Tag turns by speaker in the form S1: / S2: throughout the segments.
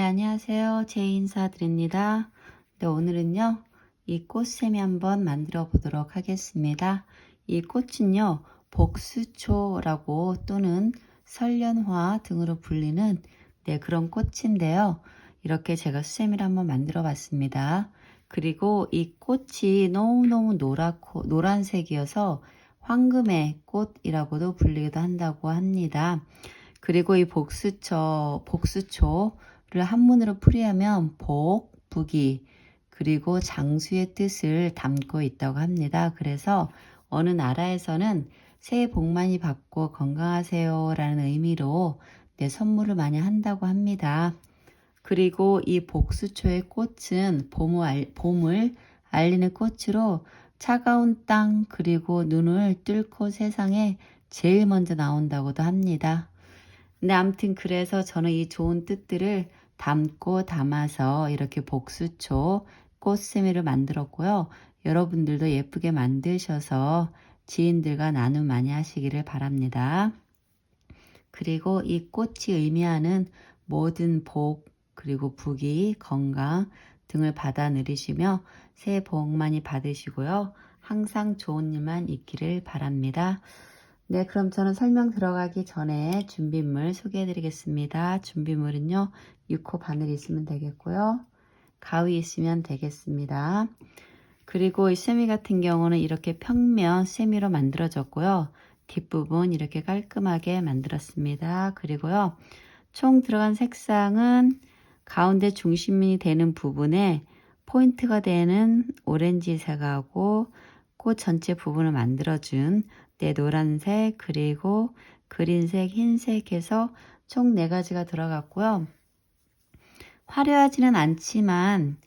S1: 안녕하세요. 제이 인사드립니다. 네, 오늘은요, 이 꽃샘이 한번 만들어 보도록 하겠습니다. 이 꽃은요, 복수초라고 또는 설련화 등으로 불리는 그런 꽃인데요. 이렇게 제가 수세미를 한번 만들어 봤습니다. 그리고 이 꽃이 너무너무 노란색이어서 황금의 꽃이라고도 불리기도 한다고 합니다. 그리고 이 복수초를 한문으로 풀이하면 복, 부귀, 그리고 장수의 뜻을 담고 있다고 합니다. 그래서 어느 나라에서는 새해 복 많이 받고 건강하세요 라는 의미로 선물을 많이 한다고 합니다. 그리고 이 복수초의 꽃은 봄을 알리는 꽃으로 차가운 땅 그리고 눈을 뚫고 세상에 제일 먼저 나온다고도 합니다. 근데 아무튼 그래서 저는 이 좋은 뜻들을 담아서 이렇게 복수초 꽃세미를 만들었고요. 여러분들도 예쁘게 만드셔서 지인들과 나눔 많이 하시기를 바랍니다. 그리고 이 꽃이 의미하는 모든 복 그리고 부귀, 건강 등을 받아 누리시며 새해 복 많이 받으시고요. 항상 좋은 일만 있기를 바랍니다. 네, 그럼 저는 설명 들어가기 전에 준비물 소개해 드리겠습니다. 준비물은요, 6호 바늘 있으면 되겠고요. 가위 있으면 되겠습니다. 그리고 이 세미 같은 경우는 이렇게 평면 세미로 만들어졌고요. 뒷부분 이렇게 깔끔하게 만들었습니다. 그리고요, 총 들어간 색상은 가운데 중심이 되는 부분에 포인트가 되는 오렌지색하고 꽃 전체 부분을 만들어준 노란색 그리고 그린색 흰색 해서 총 4가지가 들어갔고요. 화려하지는 않지만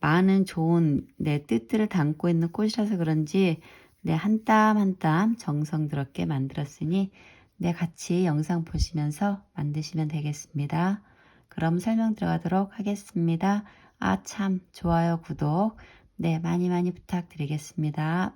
S1: 많은 좋은 뜻들을 담고 있는 꽃이라서 그런지 한 땀 한 땀 정성스럽게 만들었으니 같이 영상 보시면서 만드시면 되겠습니다. 그럼 설명 들어가도록 하겠습니다. 참 좋아요 구독 많이 많이 부탁드리겠습니다.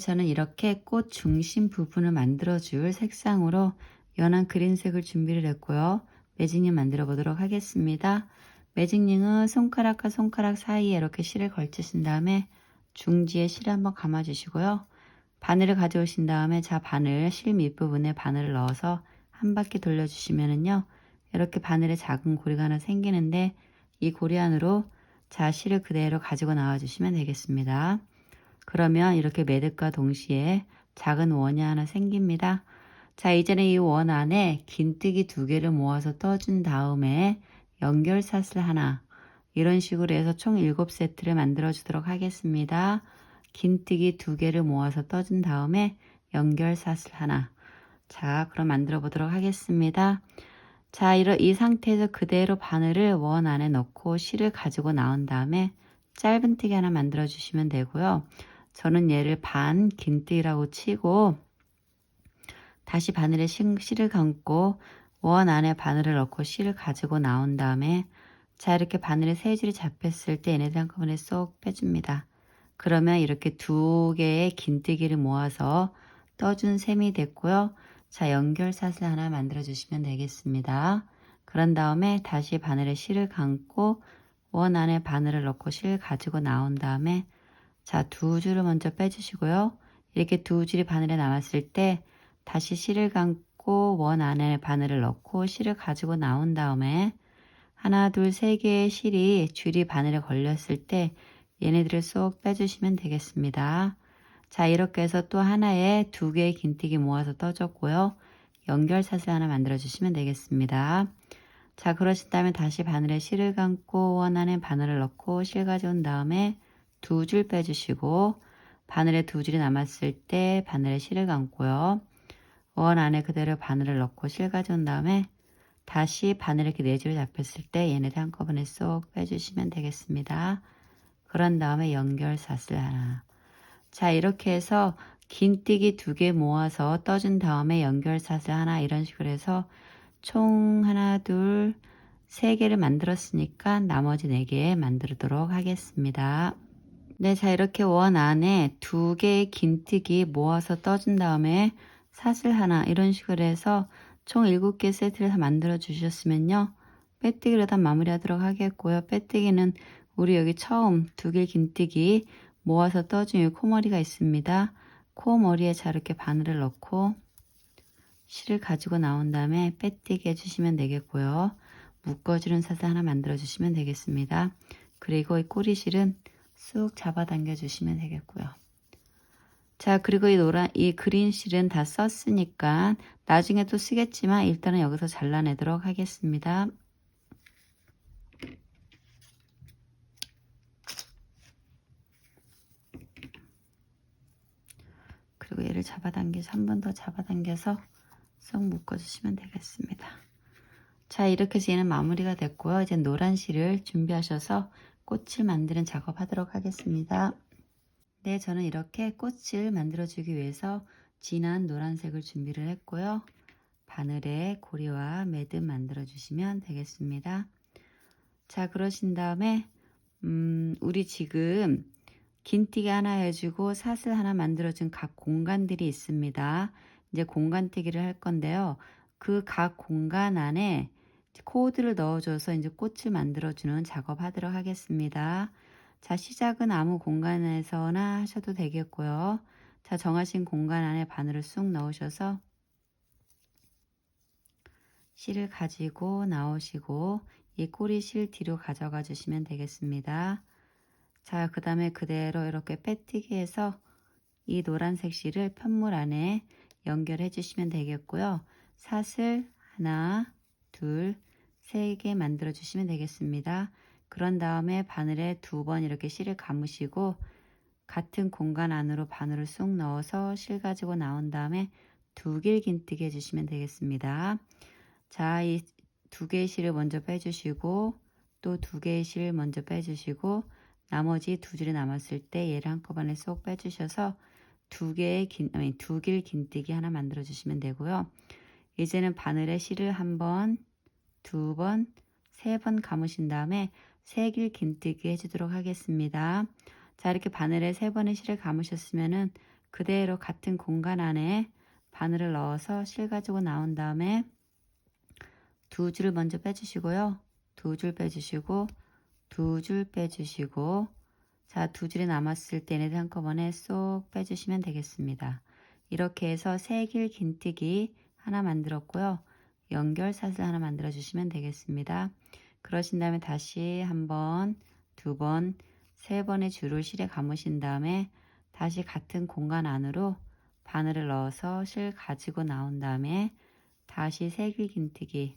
S1: 저는 이렇게 꽃 중심 부분을 만들어 줄 색상으로 연한 그린색을 준비를 했고요. 매직링 만들어 보도록 하겠습니다. 매직링은 손가락과 손가락 사이에 이렇게 실을 걸치신 다음에 중지에 실을 한번 감아 주시고요. 바늘을 가져오신 다음에 바늘 실 밑부분에 바늘을 넣어서 한 바퀴 돌려 주시면은요. 이렇게 바늘에 작은 고리가 하나 생기는데 이 고리 안으로 실을 그대로 가지고 나와 주시면 되겠습니다. 그러면 이렇게 매듭과 동시에 작은 원이 하나 생깁니다. 이제는 이 원 안에 긴뜨기 2개를 모아서 떠준 다음에 연결사슬 하나 이런 식으로 해서 총 7세트를 만들어 주도록 하겠습니다. 긴뜨기 2개를 모아서 떠준 다음에 연결사슬 하나. 그럼 만들어 보도록 하겠습니다. 이 상태에서 그대로 바늘을 원 안에 넣고 실을 가지고 나온 다음에 짧은뜨기 하나 만들어 주시면 되고요. 저는 얘를 반 긴뜨기라고 치고 다시 바늘에 실을 감고 원 안에 바늘을 넣고 실을 가지고 나온 다음에 이렇게 바늘에 3줄이 잡혔을 때 얘네들 한꺼번에 쏙 빼줍니다. 그러면 이렇게 2개의 긴뜨기를 모아서 떠준 셈이 됐고요. 연결사슬 하나 만들어 주시면 되겠습니다. 그런 다음에 다시 바늘에 실을 감고 원 안에 바늘을 넣고 실 가지고 나온 다음에 2줄을 먼저 빼주시고요. 이렇게 2줄이 바늘에 남았을 때 다시 실을 감고 원 안에 바늘을 넣고 실을 가지고 나온 다음에 하나, 둘, 3개의 줄이 바늘에 걸렸을 때 얘네들을 쏙 빼주시면 되겠습니다. 이렇게 해서 또 하나에 2개의 긴뜨기 모아서 떠줬고요. 연결사슬 하나 만들어 주시면 되겠습니다. 그러신 다음에 다시 바늘에 실을 감고 원 안에 바늘을 넣고 실 가져온 다음에 2줄 빼주시고 바늘에 2줄이 남았을 때 바늘에 실을 감고요. 원 안에 그대로 바늘을 넣고 실 가져온 다음에 다시 바늘에 이렇게 4줄이 잡혔을 때 얘네들 한꺼번에 쏙 빼주시면 되겠습니다. 그런 다음에 연결사슬 하나. 이렇게 해서 긴뜨기 2개 모아서 떠준 다음에 연결사슬 하나 이런 식으로 해서 총 하나, 둘, 3개를 만들었으니까 나머지 4개 만들도록 하겠습니다. 이렇게 원 안에 2개의 긴뜨기 모아서 떠준 다음에 사슬 하나 이런 식으로 해서 총 7개 세트를 다 만들어 주셨으면요. 빼뜨기로 다 마무리하도록 하겠고요. 빼뜨기는 우리 여기 처음 2길 긴뜨기 모아서 떠준 이 코머리가 있습니다. 코머리에 자 이렇게 바늘을 넣고 실을 가지고 나온 다음에 빼뜨기 해주시면 되겠고요. 묶어주는 사슬 하나 만들어 주시면 되겠습니다. 그리고 이 꼬리실은 쑥 잡아당겨 주시면 되겠고요. 자, 그리고 이 그린 실은 다 썼으니까 나중에 또 쓰겠지만 일단은 여기서 잘라내도록 하겠습니다. 그리고 얘를 잡아당겨서 한 번 더 잡아당겨서 쏙 묶어주시면 되겠습니다. 자, 이렇게 해서 얘는 마무리가 됐고요. 이제 노란 실을 준비하셔서 꽃을 만드는 작업하도록 하겠습니다. 네, 저는 이렇게 꽃을 만들어주기 위해서 진한 노란색을 준비를 했고요. 바늘에 고리와 매듭 만들어 주시면 되겠습니다. 자, 그러신 다음에 우리 지금 긴뜨기 하나 해주고 사슬 하나 만들어준 각 공간들이 있습니다. 이제 공간뜨기를 할 건데요. 그 각 공간 안에 코드를 넣어줘서 이제 꽃을 만들어주는 작업하도록 하겠습니다. 자, 시작은 아무 공간에서나 하셔도 되겠고요. 자, 정하신 공간 안에 바늘을 쑥 넣으셔서 실을 가지고 나오시고 이 꼬리 실 뒤로 가져가 주시면 되겠습니다. 자, 그 다음에 그대로 이렇게 빼뜨기 해서 이 노란색 실을 편물 안에 연결해 주시면 되겠고요. 사슬 하나, 둘, 세 개 만들어 주시면 되겠습니다. 그런 다음에 바늘에 2번 이렇게 실을 감으시고 같은 공간 안으로 바늘을 쑥 넣어서 실 가지고 나온 다음에 2길 긴뜨기 해주시면 되겠습니다. 자, 이 2개의 실을 먼저 빼주시고 또 2개의 실 먼저 빼주시고 나머지 2줄이 남았을 때 얘를 한꺼번에 쏙 빼주셔서 2길 긴뜨기 하나 만들어 주시면 되고요. 이제는 바늘에 실을 1번, 2번, 3번 감으신 다음에 3길 긴뜨기 해주도록 하겠습니다. 자, 이렇게 바늘에 3번의 실을 감으셨으면은 그대로 같은 공간 안에 바늘을 넣어서 실 가지고 나온 다음에 2줄을 먼저 빼주시고요. 2줄 빼주시고 2줄 빼주시고 자, 2줄이 남았을 때는 한꺼번에 쏙 빼주시면 되겠습니다. 이렇게 해서 3길 긴뜨기 하나 만들었고요. 연결 사슬 하나 만들어 주시면 되겠습니다. 그러신 다음에 다시 1번, 2번, 3번의 줄을 실에 감으신 다음에 다시 같은 공간 안으로 바늘을 넣어서 실 가지고 나온 다음에 다시 3길 긴뜨기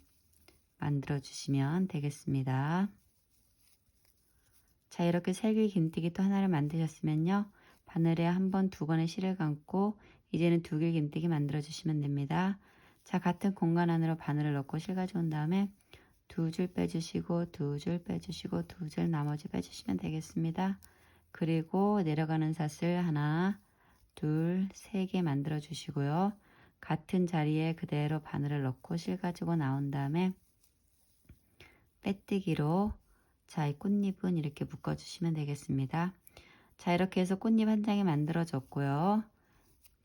S1: 만들어 주시면 되겠습니다. 자, 이렇게 3길 긴뜨기 또 하나를 만드셨으면요. 바늘에 1번, 2번의 실을 감고 이제는 2길 긴뜨기 만들어 주시면 됩니다. 자, 같은 공간 안으로 바늘을 넣고 실 가져온 다음에 2줄 빼주시고 2줄 빼주시고 2줄 나머지 빼주시면 되겠습니다. 그리고 내려가는 사슬 하나, 둘, 3개 만들어 주시고요. 같은 자리에 그대로 바늘을 넣고 실 가지고 나온 다음에 빼뜨기로 자, 이 꽃잎은 이렇게 묶어 주시면 되겠습니다. 자, 이렇게 해서 꽃잎 한 장이 만들어졌고요.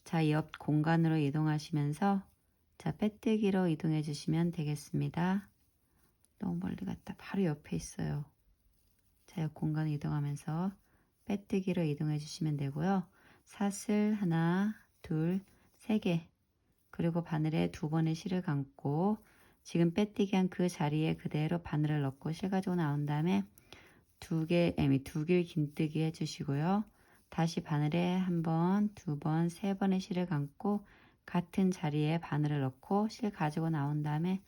S1: 자, 옆 공간으로 이동하시면서 자, 빼뜨기로 이동해 주시면 되겠습니다. 너무 멀리 갔다 바로 옆에 있어요. 자, 옆 공간을 이동하면서 빼뜨기로 이동해 주시면 되고요. 사슬 하나, 둘, 3개 그리고 바늘에 2번의 실을 감고 지금 빼뜨기 한 그 자리에 그대로 바늘을 넣고 실 가지고 나온 다음에 2길 긴뜨기 해주시고요. 다시 바늘에 1번, 2번, 3번의 실을 감고 같은 자리에 바늘을 넣고 실 가지고 나온 다음에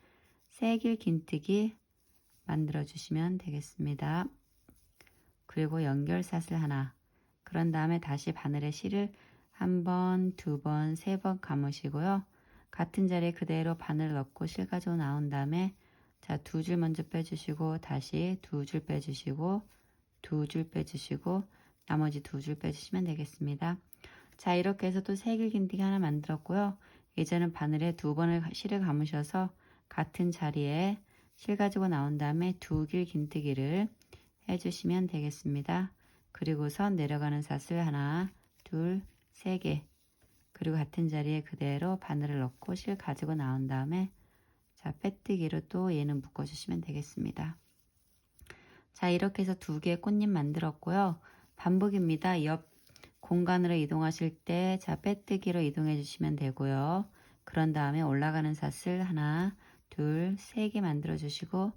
S1: 3길 긴뜨기 만들어 주시면 되겠습니다. 그리고 연결 사슬 하나 그런 다음에 다시 바늘에 실을 1번, 2번, 3번 감으시고요. 같은 자리에 그대로 바늘 넣고 실 가지고 나온 다음에 자, 2줄 먼저 빼주시고 다시 2줄 빼주시고 2줄 빼주시고 나머지 2줄 빼주시면 되겠습니다. 자, 이렇게 해서 또 3길 긴뜨기 하나 만들었고요. 이제는 바늘에 2번을 실을 감으셔서 같은 자리에 실 가지고 나온 다음에 2길 긴뜨기를 해주시면 되겠습니다. 그리고선 내려가는 사슬 하나, 둘, 3개 그리고 같은 자리에 그대로 바늘을 넣고 실 가지고 나온 다음에 자, 빼뜨기로 또 얘는 묶어주시면 되겠습니다. 자, 이렇게 해서 두 개의 꽃잎 만들었고요. 반복입니다. 옆 공간으로 이동하실 때, 자, 빼뜨기로 이동해 주시면 되고요. 그런 다음에 올라가는 삿을 하나, 둘, 세 개 만들어 주시고,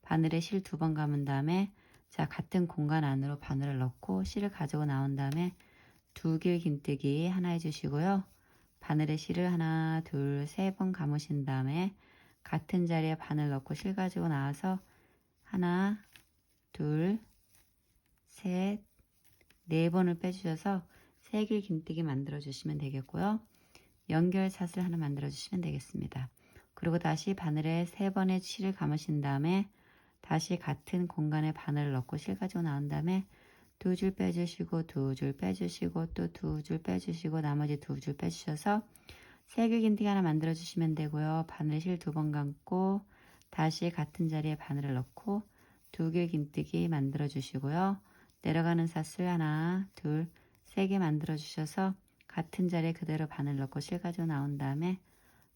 S1: 바늘에 실 2번 감은 다음에, 자, 같은 공간 안으로 바늘을 넣고 실을 가지고 나온 다음에 두 길 긴뜨기 하나 해주시고요. 바늘에 실을 하나, 둘, 3번 감으신 다음에 같은 자리에 바늘 넣고 실 가지고 나와서 하나, 둘, 셋, 4번을 빼주셔서 3길 긴뜨기 만들어 주시면 되겠고요. 연결샷을 하나 만들어 주시면 되겠습니다. 그리고 다시 바늘에 3번의 실을 감으신 다음에 다시 같은 공간에 바늘을 넣고 실 가지고 나온 다음에 2줄 빼주시고 2줄 빼주시고 또 2줄 빼주시고 나머지 2줄 빼주셔서 3길 긴뜨기 하나 만들어 주시면 되고요. 바늘 실 2번 감고 다시 같은 자리에 바늘을 넣고 2길 긴뜨기 만들어 주시고요. 내려가는 삿을 하나, 둘, 3개 만들어 주셔서 같은 자리에 그대로 바늘 넣고 실 가지고 나온 다음에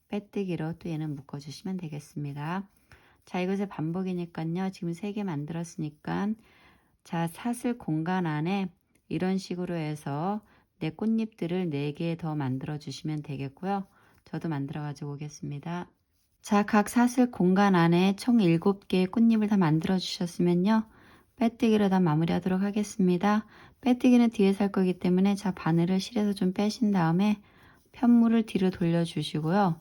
S1: 빼뜨기로 또 얘는 묶어 주시면 되겠습니다. 자, 이것의 반복이니까요. 지금 3개 만들었으니까 자, 삿을 공간 안에 이런 식으로 해서 내 꽃잎들을 4개 더 만들어 주시면 되겠고요. 저도 만들어 가지고 오겠습니다. 자, 각 삿을 공간 안에 총 7개의 꽃잎을 다 만들어 주셨으면요. 빼뜨기로 다 마무리하도록 하겠습니다. 빼뜨기는 뒤에서 할 거기 때문에 자, 바늘을 실에서 좀 빼신 다음에 편물을 뒤로 돌려주시고요.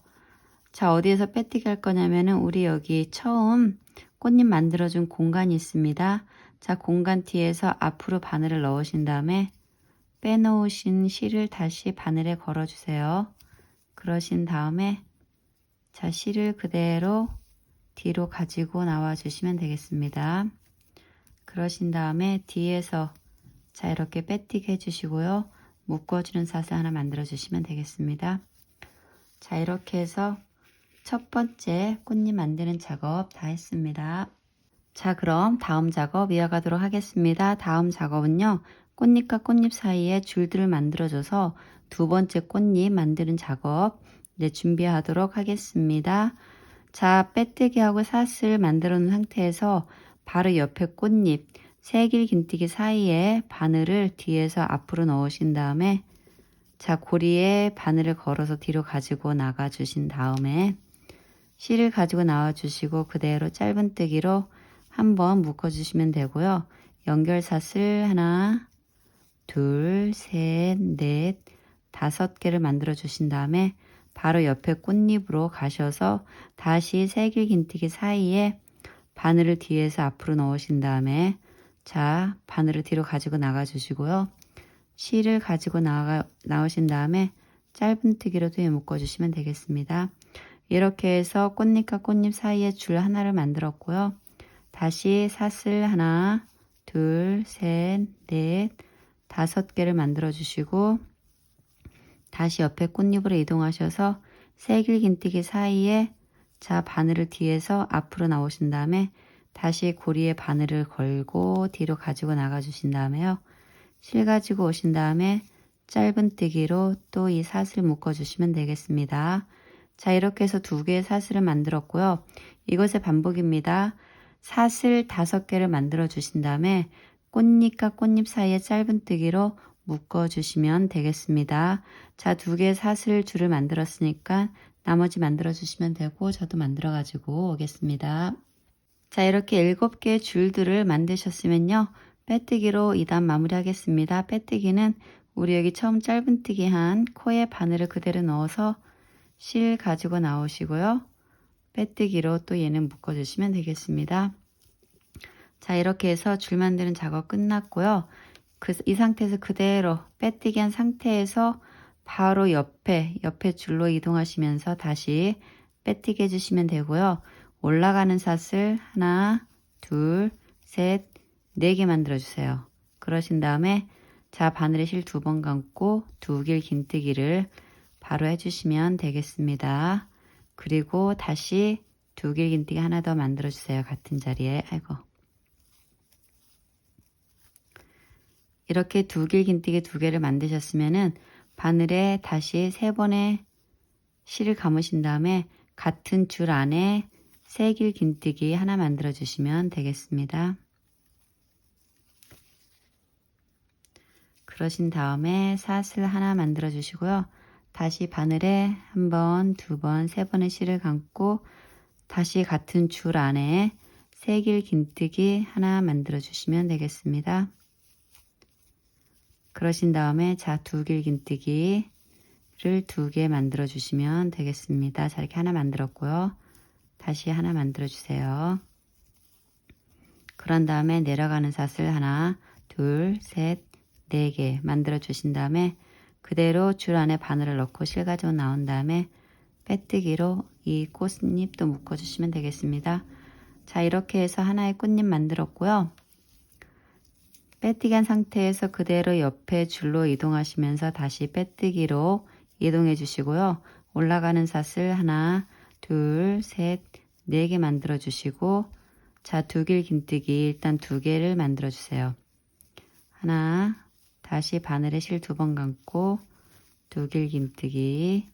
S1: 자, 어디에서 빼뜨기 할 거냐면은 우리 여기 처음 꽃잎 만들어준 공간이 있습니다. 자, 공간 뒤에서 앞으로 바늘을 넣으신 다음에 빼놓으신 실을 다시 바늘에 걸어주세요. 그러신 다음에 자, 실을 그대로 뒤로 가지고 나와 주시면 되겠습니다. 그러신 다음에 뒤에서 자, 이렇게 빼뜨기 해주시고요. 묶어주는 삿을 하나 만들어 주시면 되겠습니다. 자, 이렇게 해서 첫 번째 꽃잎 만드는 작업 다 했습니다. 자, 그럼 다음 작업 이어가도록 하겠습니다. 다음 작업은요. 꽃잎과 꽃잎 사이에 줄들을 만들어줘서 두 번째 꽃잎 만드는 작업 준비하도록 하겠습니다. 자, 빼뜨기하고 삿을 만들어 놓은 상태에서 바로 옆에 꽃잎 3길 긴뜨기 사이에 바늘을 뒤에서 앞으로 넣으신 다음에 자, 고리에 바늘을 걸어서 뒤로 가지고 나가 주신 다음에 실을 가지고 나와 주시고 그대로 짧은뜨기로 한번 묶어 주시면 되고요. 연결샷을 하나, 둘, 셋, 넷, 5개를 만들어 주신 다음에 바로 옆에 꽃잎으로 가셔서 다시 3길 긴뜨기 사이에 바늘을 뒤에서 앞으로 넣으신 다음에 자, 바늘을 뒤로 가지고 나가 주시고요. 실을 가지고 나오신 다음에 짧은뜨기로 뒤에 묶어 주시면 되겠습니다. 이렇게 해서 꽃잎과 꽃잎 사이에 줄 하나를 만들었고요. 다시 삿을 하나, 둘, 셋, 넷, 5개를 만들어 주시고 다시 옆에 꽃잎으로 이동하셔서 3길 긴뜨기 사이에 자, 바늘을 뒤에서 앞으로 나오신 다음에 다시 고리에 바늘을 걸고 뒤로 가지고 나가 주신 다음에요. 실 가지고 오신 다음에 짧은뜨기로 또 이 삿을 묶어 주시면 되겠습니다. 자, 이렇게 해서 2개의 삿을 만들었고요. 이것의 반복입니다. 삿을 5개를 만들어 주신 다음에 꽃잎과 꽃잎 사이에 짧은뜨기로 묶어 주시면 되겠습니다. 자, 2개의 삿을 줄을 만들었으니까 나머지 만들어 주시면 되고 저도 만들어 가지고 오겠습니다. 자, 이렇게 7개의 줄들을 만드셨으면요. 빼뜨기로 2단 마무리 하겠습니다. 빼뜨기는 우리 여기 처음 짧은뜨기 한 코에 바늘을 그대로 넣어서 실 가지고 나오시고요. 빼뜨기로 또 얘는 묶어 주시면 되겠습니다. 자, 이렇게 해서 줄 만드는 작업 끝났고요. 이 상태에서 그대로 빼뜨기 한 상태에서 바로 옆에 줄로 이동하시면서 다시 빼뜨기 해주시면 되고요. 올라가는 삿을 하나, 둘, 셋, 4개 만들어 주세요. 그러신 다음에 자, 바늘에 실 2번 감고 2길 긴뜨기를 바로 해주시면 되겠습니다. 그리고 다시 2길 긴뜨기 하나 더 만들어 주세요. 같은 자리에. 아이고. 이렇게 2길 긴뜨기 2개를 만드셨으면은 바늘에 다시 3번의 실을 감으신 다음에 같은 줄 안에 세길 긴뜨기 하나 만들어 주시면 되겠습니다. 그러신 다음에 사슬 하나 만들어 주시고요. 다시 바늘에 한 번, 두 번, 세 번의 실을 감고 다시 같은 줄 안에 세길 긴뜨기 하나 만들어 주시면 되겠습니다. 그러신 다음에 자, 두길 긴뜨기를 2개 만들어 주시면 되겠습니다. 자, 이렇게 하나 만들었고요. 다시 하나 만들어 주세요. 그런 다음에 내려가는 사슬 하나, 둘, 셋, 4개 만들어 주신 다음에 그대로 줄 안에 바늘을 넣고 실 가지고 나온 다음에 빼뜨기로 이 꽃잎도 묶어 주시면 되겠습니다. 자, 이렇게 해서 하나의 꽃잎 만들었고요. 빼뜨기 한 상태에서 그대로 옆에 줄로 이동하시면서 다시 빼뜨기로 이동해 주시고요. 올라가는 사슬 하나, 둘, 셋, 4개 만들어 주시고 자, 두길 긴뜨기 일단 2개를 만들어 주세요. 하나, 다시 바늘에 실 2번 감고 두길 긴뜨기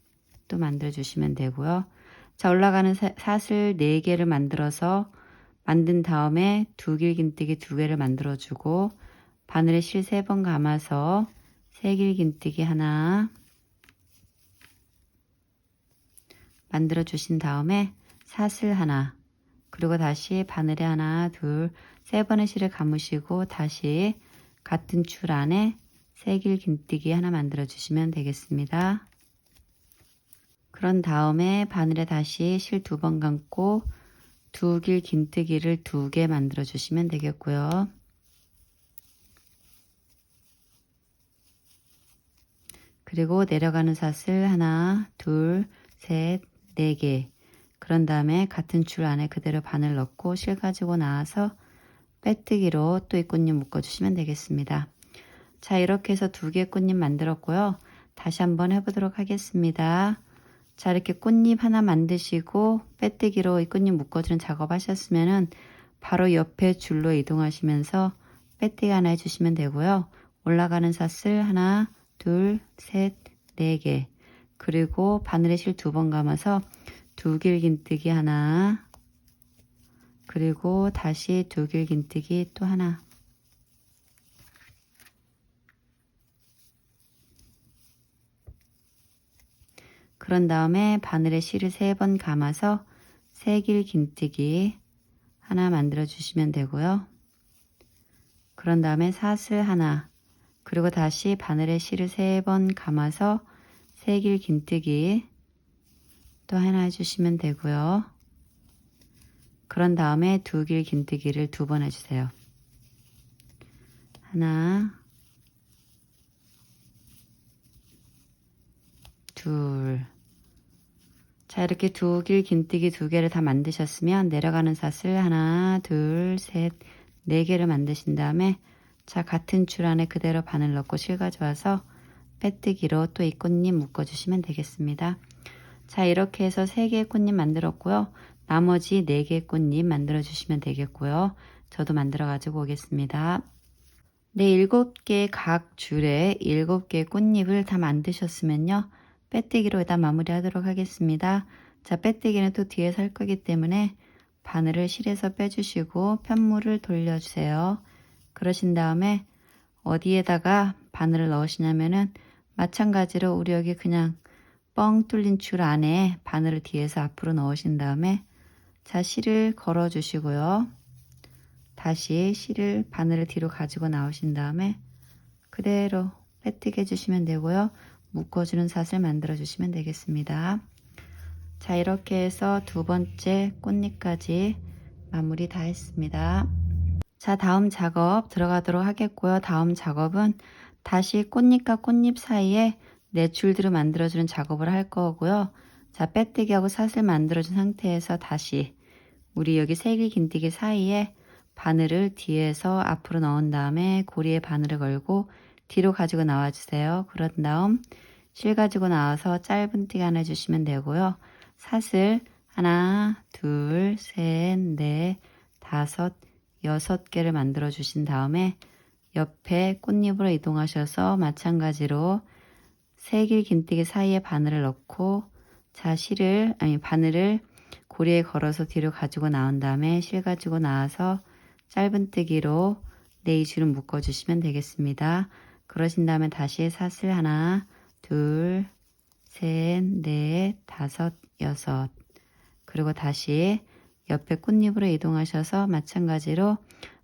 S1: 또 만들어 주시면 되고요. 자, 올라가는 사슬 4개를 만들어서 만든 다음에 두길 긴뜨기 2개를 만들어 주고 바늘에 실 3번 감아서 세길 긴뜨기 하나 만들어 주신 다음에 사슬 하나 그리고 다시 바늘에 하나, 둘, 3번의 실을 감으시고 다시 같은 줄 안에 세길 긴뜨기 하나 만들어 주시면 되겠습니다. 그런 다음에 바늘에 다시 실 2번 감고 두길 긴뜨기를 2개 만들어 주시면 되겠고요. 그리고 내려가는 사슬 하나, 둘, 셋, 4개. 그런 다음에 같은 줄 안에 그대로 바늘 넣고 실 가지고 나와서 빼뜨기로 또 이 꽃잎 묶어 주시면 되겠습니다. 자, 이렇게 해서 2개의 꽃잎 만들었고요. 다시 한번 해보도록 하겠습니다. 자, 이렇게 꽃잎 하나 만드시고 빼뜨기로 이 꽃잎 묶어주는 작업 하셨으면은 바로 옆에 줄로 이동하시면서 빼뜨기 하나 해주시면 되고요. 올라가는 사슬 하나, 둘, 셋, 4개. 그리고 바늘에 실 2번 감아서 두길 긴뜨기 하나, 그리고 다시 두길 긴뜨기 또 하나. 그런 다음에 바늘에 실을 3번 감아서 세길 긴뜨기 하나 만들어 주시면 되고요. 그런 다음에 사슬 하나, 그리고 다시 바늘에 실을 3번 감아서 세길 긴뜨기 또 하나 해주시면 되고요. 그런 다음에 두길 긴뜨기를 2번 해주세요. 하나, 둘. 자, 이렇게 두길 긴뜨기 2개를 다 만드셨으면 내려가는 사슬 하나, 둘, 셋, 4개를 만드신 다음에 자, 같은 줄 안에 그대로 바늘 넣고 실 가져와서 빼뜨기로 또 이 꽃잎 묶어주시면 되겠습니다. 자, 이렇게 해서 3개의 꽃잎 만들었고요. 나머지 4개의 꽃잎 만들어 주시면 되겠고요. 저도 만들어 가지고 오겠습니다. 네, 7개 각 줄에 7개의 꽃잎을 다 만드셨으면요. 빼뜨기로 일단 마무리 하도록 하겠습니다. 자, 빼뜨기는 또 뒤에서 할 거기 때문에 바늘을 실에서 빼주시고 편물을 돌려주세요. 그러신 다음에 어디에다가 바늘을 넣으시냐면은 마찬가지로 우리 여기 그냥 뻥 뚫린 줄 안에 바늘을 뒤에서 앞으로 넣으신 다음에 자, 실을 걸어 주시고요. 다시 실을 바늘을 뒤로 가지고 나오신 다음에 그대로 빼뜨게 해주시면 되고요. 묶어주는 사슬 만들어 주시면 되겠습니다. 자, 이렇게 해서 2번째 꽃잎까지 마무리 다 했습니다. 자, 다음 작업 들어가도록 하겠고요. 다음 작업은 다시 꽃잎과 꽃잎 사이에 내줄들을 만들어주는 작업을 할 거고요. 자, 빼뜨기하고 사슬 만들어준 상태에서 다시 우리 여기 세길 긴뜨기 사이에 바늘을 뒤에서 앞으로 넣은 다음에 고리에 바늘을 걸고 뒤로 가지고 나와 주세요. 그런 다음 실 가지고 나와서 짧은 띠기 하나 해주시면 되고요. 사슬 하나, 둘, 셋, 넷, 5, 6개를 만들어 주신 다음에 옆에 꽃잎으로 이동하셔서 마찬가지로 세길 긴뜨기 사이에 바늘을 넣고 자, 바늘을 고리에 걸어서 뒤로 가지고 나온 다음에 실 가지고 나와서 짧은뜨기로 이 줄을 묶어주시면 되겠습니다. 그러신 다음에 다시 사슬 하나, 둘, 셋, 넷, 다섯, 여섯. 그리고 다시 옆에 꽃잎으로 이동하셔서 마찬가지로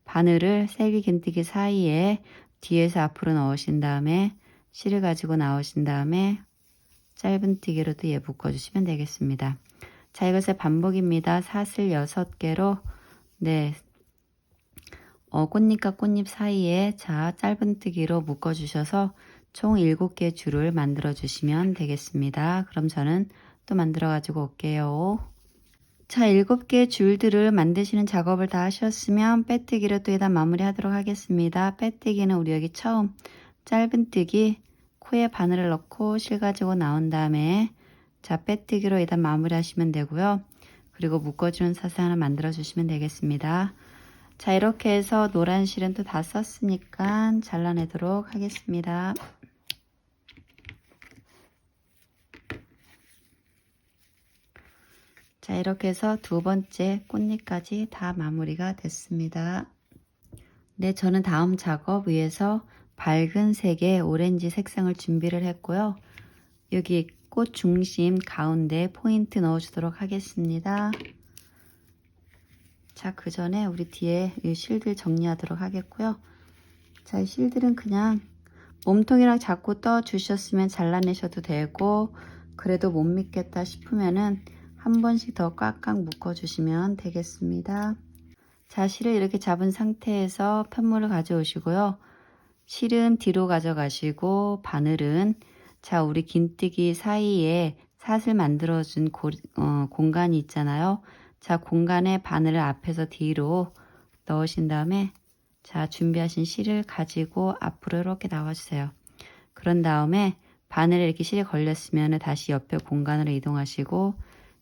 S1: 바늘을 세기긴뜨기 사이에 뒤에서 앞으로 넣으신 다음에 실을 가지고 나오신 다음에 짧은뜨기로 또 얘 묶어주시면 되겠습니다. 자, 이것의 반복입니다. 사슬 6개로 꽃잎과 꽃잎 사이에 짧은뜨기로 묶어주셔서 총 7개 줄을 만들어 주시면 되겠습니다. 그럼 저는 또 만들어 가지고 올게요. 자, 7개 줄들을 만드시는 작업을 다 하셨으면 빼뜨기로 또 일단 마무리 하도록 하겠습니다. 빼뜨기는 우리 여기 처음 짧은뜨기 코에 바늘을 넣고 실 가지고 나온 다음에 빼뜨기로 일단 마무리 하시면 되고요. 그리고 묶어주는 사슬 하나 만들어 주시면 되겠습니다. 자, 이렇게 해서 노란 실은 또 다 썼으니까 잘라내도록 하겠습니다. 자, 이렇게 해서 두 번째 꽃잎까지 다 마무리가 됐습니다. 네, 저는 다음 작업 위에서 밝은 색의 오렌지 색상을 준비를 했고요. 여기 꽃 중심 가운데 포인트 넣어주도록 하겠습니다. 자, 그 전에 우리 뒤에 이 실들 정리하도록 하겠고요. 자, 이 실들은 그냥 몸통이랑 잡고 떠 주셨으면 잘라내셔도 되고, 그래도 못 믿겠다 싶으면은 한 번씩 더 꽉꽉 묶어 주시면 되겠습니다. 자, 실을 이렇게 잡은 상태에서 편물을 가져오시고요. 실은 뒤로 가져가시고 바늘은 우리 긴뜨기 사이에 사슬 만들어준 공간이 있잖아요. 자, 공간에 바늘을 앞에서 뒤로 넣으신 다음에 준비하신 실을 가지고 앞으로 이렇게 나와주세요. 그런 다음에 바늘에 이렇게 실이 걸렸으면 다시 옆에 공간으로 이동하시고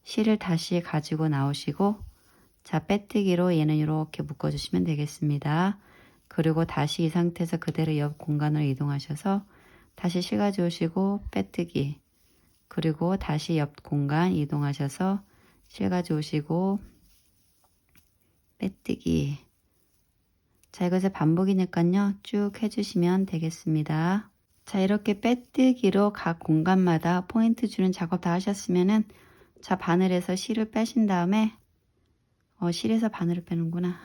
S1: 실을 다시 가지고 나오시고 빼뜨기로 얘는 이렇게 묶어주시면 되겠습니다. 그리고 다시 이 상태에서 그대로 옆 공간으로 이동하셔서 다시 실 가져오시고 빼뜨기, 그리고 다시 옆 공간 이동하셔서 실 가져오시고 빼뜨기. 자, 이것의 반복이니까요. 쭉 해주시면 되겠습니다. 자, 이렇게 빼뜨기로 각 공간마다 포인트 주는 작업 다 하셨으면은 바늘에서 실을 빼신 다음에 실에서 바늘을 빼는구나.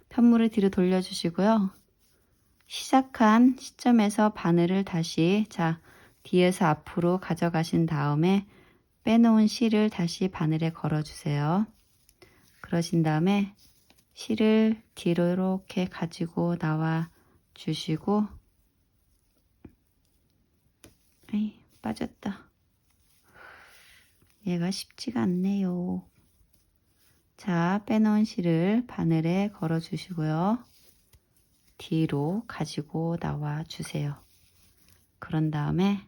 S1: 편물을 뒤로 돌려주시고요. 시작한 시점에서 바늘을 다시 뒤에서 앞으로 가져가신 다음에 빼놓은 실을 다시 바늘에 걸어주세요. 그러신 다음에 실을 뒤로 이렇게 가지고 나와 주시고, 빠졌다. 얘가 쉽지가 않네요. 자, 빼놓은 실을 바늘에 걸어 주시고요. 뒤로 가지고 나와 주세요. 그런 다음에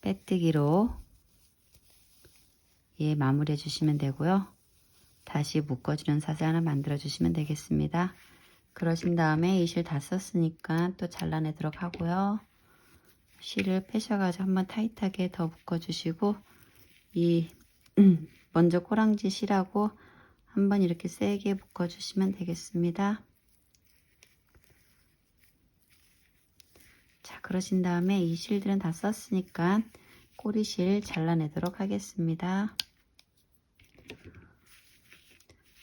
S1: 빼뜨기로 마무리해 주시면 되고요. 다시 묶어주는 사슬 하나 만들어 주시면 되겠습니다. 그러신 다음에 이 실 다 썼으니까 또 잘라내도록 하고요. 실을 빼셔가지고 한번 타이트하게 더 묶어주시고 먼저 꼬랑지 실하고 한번 이렇게 세게 묶어주시면 되겠습니다. 자, 그러신 다음에 이 실들은 다 썼으니까 꼬리실 잘라내도록 하겠습니다.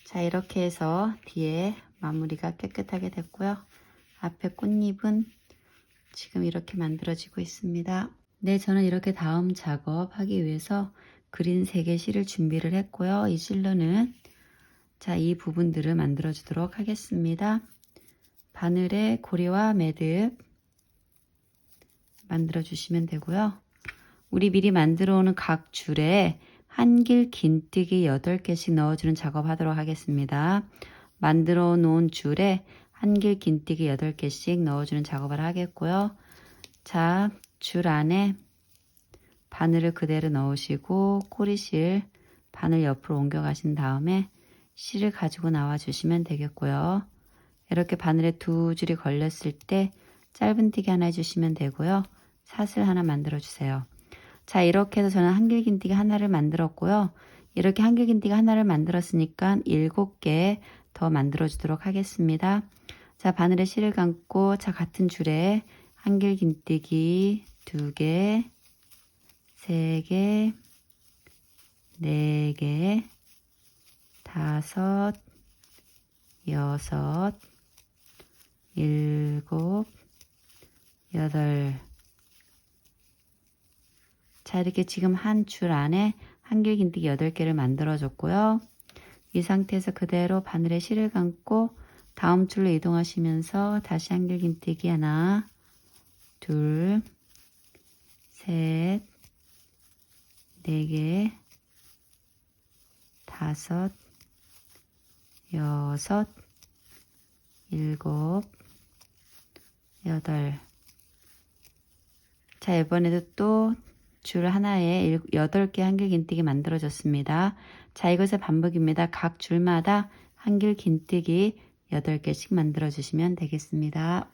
S1: 자, 이렇게 해서 뒤에 마무리가 깨끗하게 됐고요. 앞에 꽃잎은 지금 이렇게 만들어지고 있습니다. 네, 저는 이렇게 다음 작업하기 위해서 그린 3개 실을 준비를 했고요. 이 실로는 이 부분들을 만들어 주도록 하겠습니다. 바늘에 고리와 매듭 만들어 주시면 되고요. 우리 미리 만들어 오는 각 줄에 한길 긴뜨기 8개씩 넣어주는 작업 하도록 하겠습니다. 만들어 놓은 줄에 한길 긴뜨기 8개씩 넣어주는 작업을 하겠고요. 자, 줄 안에 바늘을 그대로 넣으시고 꼬리실 바늘 옆으로 옮겨 가신 다음에 실을 가지고 나와 주시면 되겠고요. 이렇게 바늘에 2줄이 걸렸을 때 짧은뜨기 하나 해주시면 되고요. 사슬 하나 만들어 주세요. 자, 이렇게 해서 저는 한길긴뜨기 하나를 만들었고요. 이렇게 한길긴뜨기 하나를 만들었으니까 7개 더 만들어 주도록 하겠습니다. 자, 바늘에 실을 감고, 자, 같은 줄에 한길긴뜨기 2개, 3개, 4개, 5, 6, 7, 8. 자, 이렇게 지금 한 줄 안에 한길긴뜨기 8개를 만들어 줬고요. 이 상태에서 그대로 바늘에 실을 감고 다음 줄로 이동하시면서 다시 한길긴뜨기 하나, 둘, 셋, 4개, 5, 6, 7, 8. 자, 이번에도 또 줄 하나에 8개 한길긴뜨기 만들어졌습니다. 자, 이것의 반복입니다. 각 줄마다 한길긴뜨기 8개씩 만들어 주시면 되겠습니다.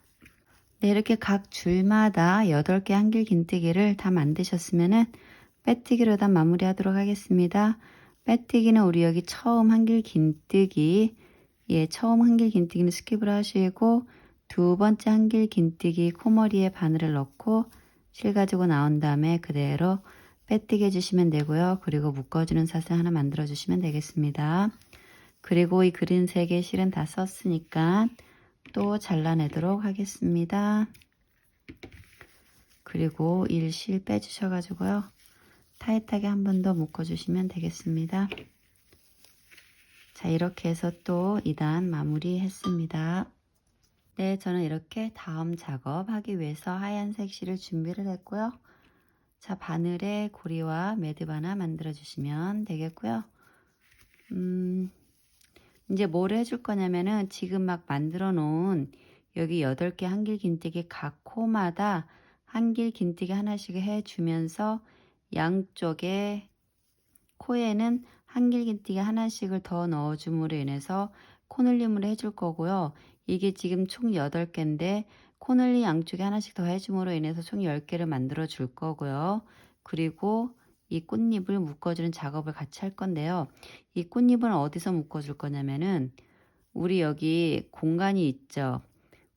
S1: 네, 이렇게 각 줄마다 8개 한길긴뜨기를 다 만드셨으면은 빼뜨기로 다 마무리하도록 하겠습니다. 빼뜨기는 우리 여기 처음 한길긴뜨기, 처음 한길긴뜨기는 스킵을 하시고 두 번째 한길긴뜨기 코머리에 바늘을 넣고 실 가지고 나온 다음에 그대로 빼뜨기 해주시면 되고요. 그리고 묶어주는 사슬 하나 만들어 주시면 되겠습니다. 그리고 이 그린 3개 실은 다 썼으니까 또 잘라내도록 하겠습니다. 그리고 1실 빼주셔가지고요. 타이트하게 한 번 더 묶어주시면 되겠습니다. 자, 이렇게 해서 또 2단 마무리 했습니다. 네, 저는 이렇게 다음 작업하기 위해서 하얀색 실을 준비를 했고요. 자, 바늘에 고리와 매듭 하나 만들어 주시면 되겠고요. 이제 뭘 해줄 거냐면은 지금 막 만들어 놓은 여기 8개 한길긴뜨기 각 코마다 한길긴뜨기 하나씩 해주면서 양쪽에 코에는 한길긴뜨기 하나씩을 더 넣어줌으로 인해서 코늘림을 해줄 거고요. 이게 지금 총 8개인데 코늘림 양쪽에 하나씩 더 해줌으로 인해서 총 10개를 만들어 줄 거고요. 그리고 이 꽃잎을 묶어주는 작업을 같이 할 건데요. 이 꽃잎은 어디서 묶어줄 거냐면은 우리 여기 공간이 있죠.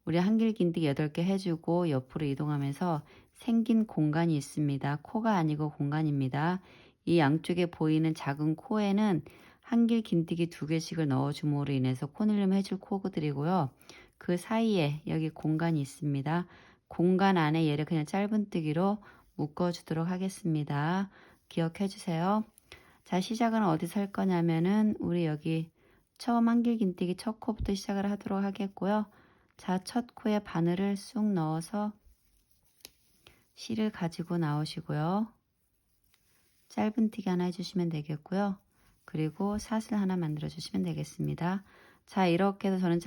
S1: 우리 한길긴뜨기 8개 해주고 옆으로 이동하면서 생긴 공간이 있습니다. 코가 아니고 공간입니다. 이 양쪽에 보이는 작은 코에는 한길긴뜨기 2개씩을 넣어줌으로 인해서 코늘림 해줄 코들이고요. 그 사이에 여기 공간이 있습니다. 공간 안에 얘를 그냥 짧은뜨기로 묶어주도록 하겠습니다. 기억해 주세요. 자, 시작은 어디서 할 거냐면은 우리 여기 처음 한길긴뜨기 첫 코부터 시작을 하도록 하겠고요. 자, 첫 코에 바늘을 쑥 넣어서 실을 가지고 나오시고요. 짧은뜨기 하나 해주시면 되겠고요. 그리고 사슬 하나 만들어 주시면 되겠습니다. 자, 이렇게 해서 저는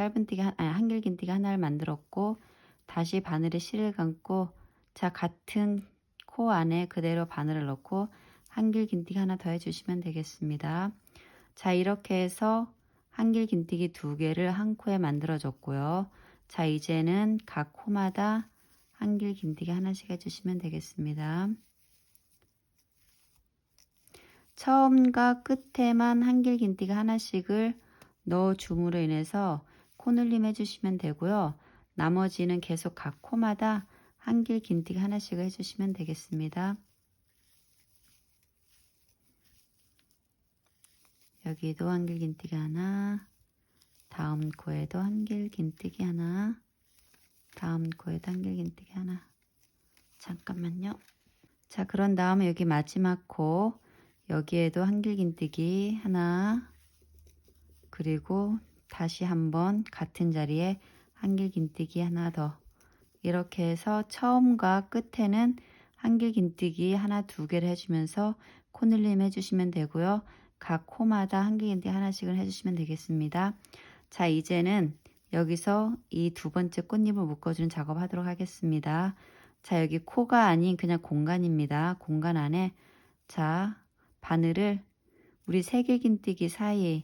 S1: 한길긴뜨기 하나를 만들었고 다시 바늘에 실을 감고 자, 같은 코 안에 그대로 바늘을 넣고 한길긴뜨기 하나 더 해주시면 되겠습니다. 자, 이렇게 해서 한길긴뜨기 2개를 한 코에 만들어 줬고요. 자, 이제는 각 코마다 한길긴뜨기 하나씩 해주시면 되겠습니다. 처음과 끝에만 한길긴뜨기 하나씩을 넣어줌으로 인해서 코늘림 해주시면 되고요. 나머지는 계속 각 코마다 한길긴뜨기 하나씩을 해주시면 되겠습니다. 여기도 한길긴뜨기 하나, 다음 코에도 한길긴뜨기 하나, 다음 코에도 한길긴뜨기 하나. 잠깐만요. 자, 그런 다음에 여기 마지막 코 여기에도 한길긴뜨기 하나, 그리고 다시 한번 같은 자리에 한길긴뜨기 하나 더. 이렇게 해서 처음과 끝에는 한길긴뜨기 하나 2개를 해주면서 코늘림 해주시면 되고요. 각 코마다 한길긴뜨기 하나씩을 해주시면 되겠습니다. 자, 이제는 여기서 이 2번째 꽃잎을 묶어주는 작업 하도록 하겠습니다. 자, 여기 코가 아닌 그냥 공간입니다. 공간 안에 자, 바늘을 우리 새길긴뜨기 사이에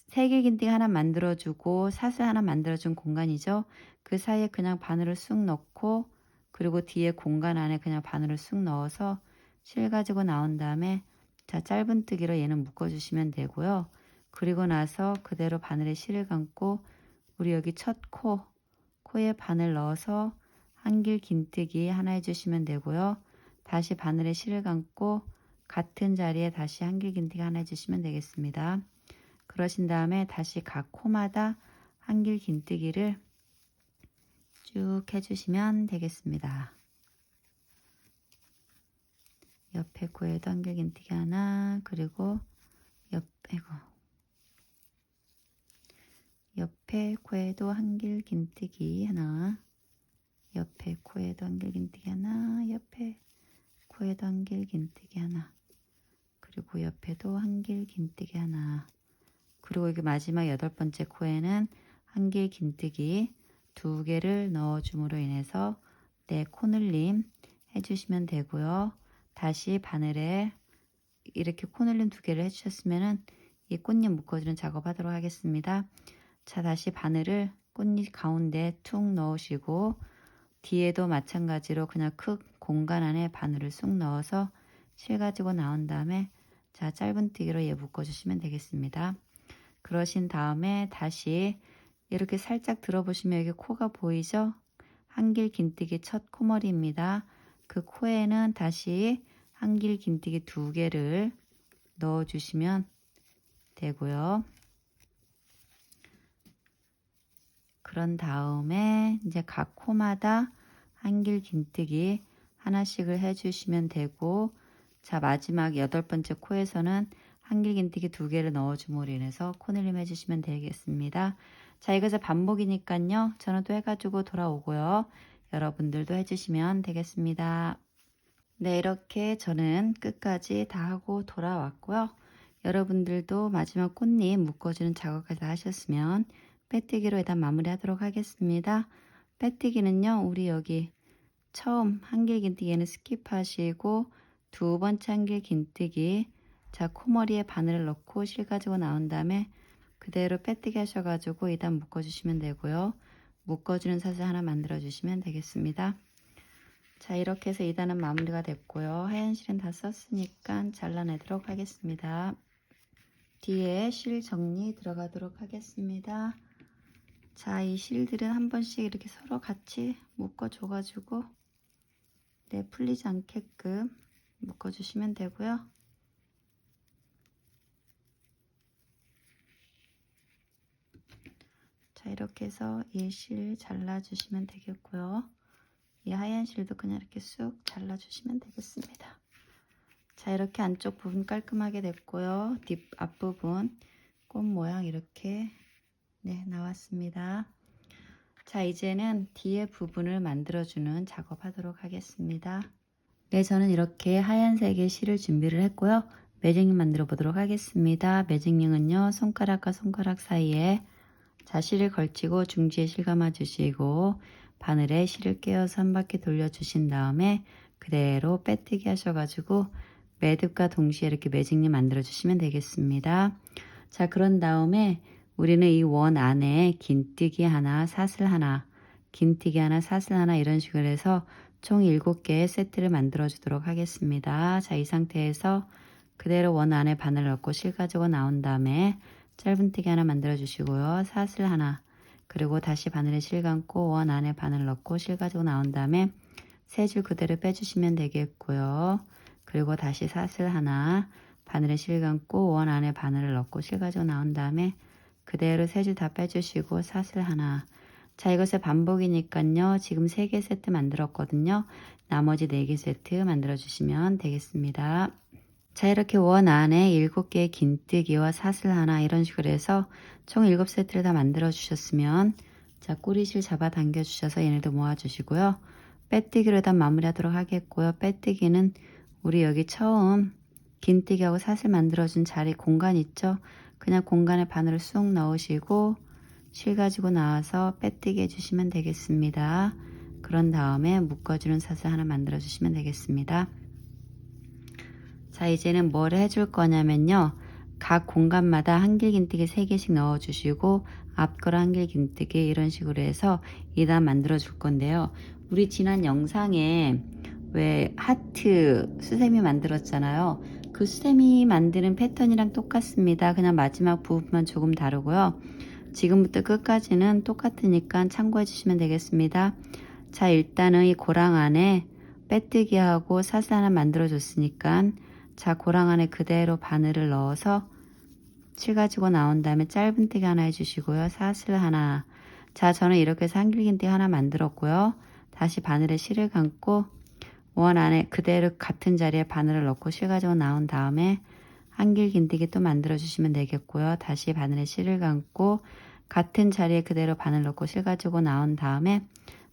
S1: 새길긴뜨기 하나 만들어주고 사슬 하나 만들어준 공간이죠. 그 사이에 그냥 바늘을 쑥 넣고 그리고 뒤에 공간 안에 그냥 바늘을 쑥 넣어서 실 가지고 나온 다음에 자 짧은뜨기로 얘는 묶어주시면 되고요. 그리고 나서 그대로 바늘에 실을 감고 우리 여기 첫 코에 바늘 넣어서 한길 긴뜨기 하나 해주시면 되고요. 다시 바늘에 실을 감고 같은 자리에 다시 한길 긴뜨기 하나 해주시면 되겠습니다. 그러신 다음에 다시 각 코마다 한길 긴뜨기를 쭉 해주시면 되겠습니다. 옆에 코에도 한길 긴뜨기 하나, 그리고 옆에 코에도 한길 긴뜨기 하나, 옆에 코에도 한길 긴뜨기 하나, 옆에 코에도 한길 긴뜨기 하나, 그리고 옆에도 한길 긴뜨기 하나, 그리고 여기 마지막 8번째 코에는 한길 긴뜨기 2개를 넣어줌으로 인해서 코늘림 해주시면 되고요. 다시 바늘에 이렇게 코늘림 2개를 해주셨으면은 이 꽃잎 묶어주는 작업하도록 하겠습니다. 자, 다시 바늘을 꽃잎 가운데 툭 넣으시고 뒤에도 마찬가지로 그냥 큰 공간 안에 바늘을 쑥 넣어서 실 가지고 나온 다음에 자 짧은뜨기로 얘 묶어주시면 되겠습니다. 그러신 다음에 다시 이렇게 살짝 들어보시면 여기 코가 보이죠? 한길 긴뜨기 첫 코머리입니다. 그 코에는 다시 한길 긴뜨기 2개를 넣어주시면 되고요. 그런 다음에 이제 각 코마다 한길 긴뜨기 하나씩을 해주시면 되고 자 마지막 8번째 코에서는 한길 긴뜨기 2개를 넣어줌으로 인해서 코늘림 해주시면 되겠습니다. 자 이것은 반복이니까요. 저는 또 해가지고 돌아오고요. 여러분들도 해주시면 되겠습니다. 네 이렇게 저는 끝까지 다 하고 돌아왔고요. 여러분들도 마지막 꽃잎 묶어주는 작업까지 다 하셨으면 빼뜨기로 일단 마무리 하도록 하겠습니다. 빼뜨기는요 우리 여기 처음 한길 긴뜨기에는 스킵하시고 2번째 한길 긴뜨기 자 코머리에 바늘을 넣고 실 가지고 나온 다음에 그대로 빼뜨기 하셔가지고 2단 묶어주시면 되고요. 묶어주는 사슬 하나 만들어 주시면 되겠습니다. 자 이렇게 해서 2단은 마무리가 됐고요. 하얀 실은 다 썼으니까 잘라내도록 하겠습니다. 뒤에 실 정리 들어가도록 하겠습니다. 자, 이 실들은 한 번씩 이렇게 서로 같이 묶어줘가지고 풀리지 않게끔 묶어주시면 되고요. 자, 이렇게 해서 이 실 잘라주시면 되겠고요. 이 하얀 실도 그냥 이렇게 쑥 잘라주시면 되겠습니다. 자, 이렇게 안쪽 부분 깔끔하게 됐고요. 앞부분 꽃 모양 이렇게 나왔습니다. 자 이제는 뒤에 부분을 만들어주는 작업하도록 하겠습니다. 네 저는 이렇게 하얀색의 실을 준비를 했고요. 매직링 만들어 보도록 하겠습니다. 매직링은요 손가락과 손가락 사이에 자 실을 걸치고 중지에 실 감아 주시고 바늘에 실을 끼워서 한 바퀴 돌려 주신 다음에 그대로 빼뜨기 하셔가지고 매듭과 동시에 이렇게 매직링 만들어 주시면 되겠습니다. 자 그런 다음에 우리는 이 원 안에 긴뜨기 하나, 사슬 하나, 긴뜨기 하나, 사슬 하나 이런 식으로 해서 총 7개의 세트를 만들어 주도록 하겠습니다. 자, 이 상태에서 그대로 원 안에 바늘 넣고 실 가지고 나온 다음에 짧은뜨기 하나 만들어 주시고요. 사슬 하나, 그리고 다시 바늘에 실 감고 원 안에 바늘 넣고 실 가지고 나온 다음에 세 줄 그대로 빼주시면 되겠고요. 그리고 다시 사슬 하나, 바늘에 실 감고 원 안에 바늘을 넣고 실 가지고 나온 다음에 그대로 세 줄 다 빼주시고 사슬 하나. 자 이것의 반복이니까요. 지금 3개 세트 만들었거든요. 나머지 4개 세트 만들어 주시면 되겠습니다. 자 이렇게 원 안에 7개의 긴뜨기와 사슬 하나 이런 식으로 해서 총 7세트를 다 만들어 주셨으면 자 꼬리실 잡아 당겨 주셔서 얘네도 모아 주시고요. 빼뜨기로 일단 마무리 하도록 하겠고요. 빼뜨기는 우리 여기 처음 긴뜨기하고 사슬 만들어준 자리 공간 있죠? 그냥 공간에 바늘을 쑥 넣으시고 실 가지고 나와서 빼뜨기 해주시면 되겠습니다. 그런 다음에 묶어주는 사슬 하나 만들어 주시면 되겠습니다. 자 이제는 뭘 해줄 거냐면요. 각 공간마다 한길 긴뜨기 3개씩 넣어 주시고 앞걸어 한길 긴뜨기 이런 식으로 해서 2단 만들어 줄 건데요. 우리 지난 영상에 왜 하트 수세미 만들었잖아요. 그 수세미 만드는 패턴이랑 똑같습니다. 그냥 마지막 부분만 조금 다르고요. 지금부터 끝까지는 똑같으니까 참고해 주시면 되겠습니다. 자, 일단은 이 고랑 안에 빼뜨기하고 사슬 하나 만들어 줬으니까, 자, 고랑 안에 그대로 바늘을 넣어서 칠 가지고 나온 다음에 짧은뜨기 하나 해주시고요. 사슬 하나. 자, 저는 이렇게 해서 한길긴뜨기 하나 만들었고요. 다시 바늘에 실을 감고 원 안에 그대로 같은 자리에 바늘을 넣고 실 가지고 나온 다음에 한길긴뜨기 또 만들어 주시면 되겠고요. 다시 바늘에 실을 감고 같은 자리에 그대로 바늘 넣고 실 가지고 나온 다음에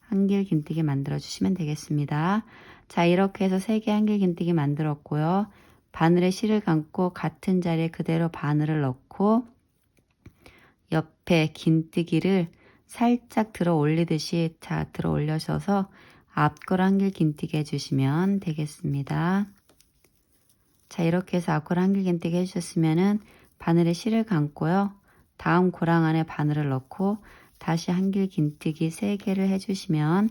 S1: 한길긴뜨기 만들어 주시면 되겠습니다. 자, 이렇게 해서 3개 한길긴뜨기 만들었고요. 바늘에 실을 감고 같은 자리에 그대로 바늘을 넣고 옆에 긴뜨기를 살짝 들어 올리듯이 자 들어 올려셔서 앞걸 한길긴뜨기 해주시면 되겠습니다. 자, 이렇게 해서 앞걸 한길긴뜨기 해주셨으면은 바늘에 실을 감고요. 다음 고랑 안에 바늘을 넣고 다시 한길긴뜨기 3개를 해주시면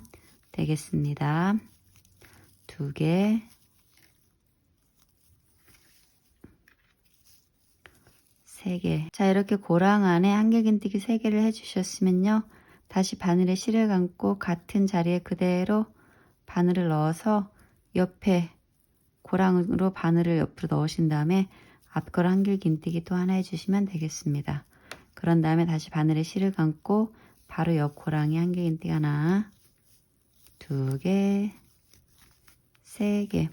S1: 되겠습니다. 2개, 3개. 자, 이렇게 고랑 안에 한길긴뜨기 3개를 해주셨으면요. 다시 바늘에 실을 감고 같은 자리에 그대로 바늘을 넣어서 옆에 고랑으로 바늘을 옆으로 넣으신 다음에 앞걸 한길긴뜨기 또 하나 해주시면 되겠습니다. 그런 다음에 다시 바늘에 실을 감고 바로 옆 고랑에 한길긴뜨기 하나, 2개, 3개.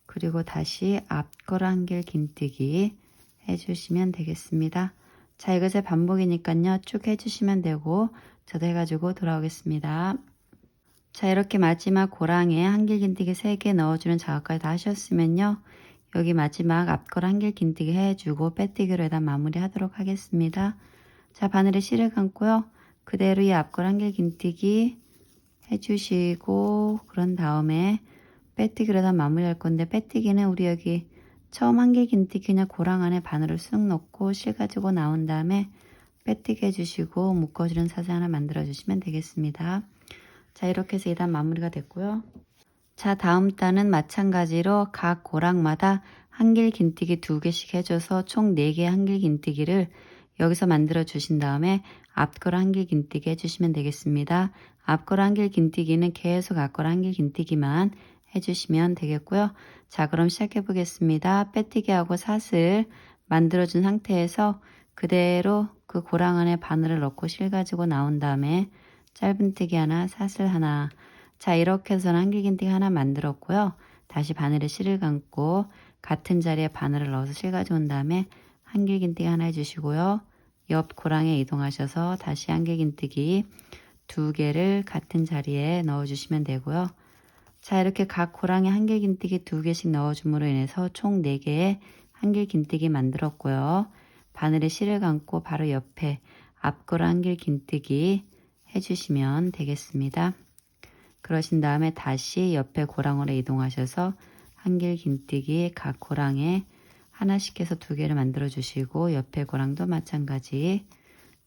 S1: 그리고 다시 앞걸 한길긴뜨기 해주시면 되겠습니다. 자, 이것의 반복이니까요. 쭉 해주시면 되고 저도 해가지고 돌아오겠습니다. 자, 이렇게 마지막 고랑에 한길긴뜨기 3개 넣어주는 작업까지 다 하셨으면요. 여기 마지막 앞걸 한길긴뜨기 해주고 빼뜨기로 일단 마무리 하도록 하겠습니다. 자, 바늘에 실을 감고요. 그대로 이 앞걸 한길긴뜨기 해주시고 그런 다음에 빼뜨기로 다 마무리할 건데, 빼뜨기는 우리 여기 처음 한길긴뜨기 그냥 고랑 안에 바늘을 쑥 넣고 실 가지고 나온 다음에 빼뜨기 해주시고 묶어주는 사슬 하나 만들어 주시면 되겠습니다. 자, 이렇게 해서 2단 마무리가 됐고요. 자, 다음 단은 마찬가지로 각 고랑마다 한길긴뜨기 2개씩 해줘서 총 4개 한길긴뜨기를 여기서 만들어 주신 다음에 앞걸 한길긴뜨기 해주시면 되겠습니다. 앞걸 한길긴뜨기는 계속 앞걸 한길긴뜨기만 해주시면 되겠고요. 자, 그럼 시작해 보겠습니다. 빼뜨기하고 사슬 만들어준 상태에서 그대로 그 고랑 안에 바늘을 넣고 실 가지고 나온 다음에 짧은뜨기 하나, 사슬 하나. 자, 이렇게 해서는 한길긴뜨기 하나 만들었고요. 다시 바늘에 실을 감고 같은 자리에 바늘을 넣어서 실 가져온 다음에 한길긴뜨기 하나 해주시고요. 옆 고랑에 이동하셔서 다시 한길긴뜨기 2개를 같은 자리에 넣어주시면 되고요. 자, 이렇게 각 고랑에 한길긴뜨기 2개씩 넣어줌으로 인해서 총 4개의 한길긴뜨기 만들었고요. 바늘에 실을 감고 바로 옆에 앞걸 한길긴뜨기 해주시면 되겠습니다. 그러신 다음에 다시 옆에 고랑으로 이동하셔서 한길긴뜨기 각 고랑에 하나씩 해서 2개를 만들어 주시고 옆에 고랑도 마찬가지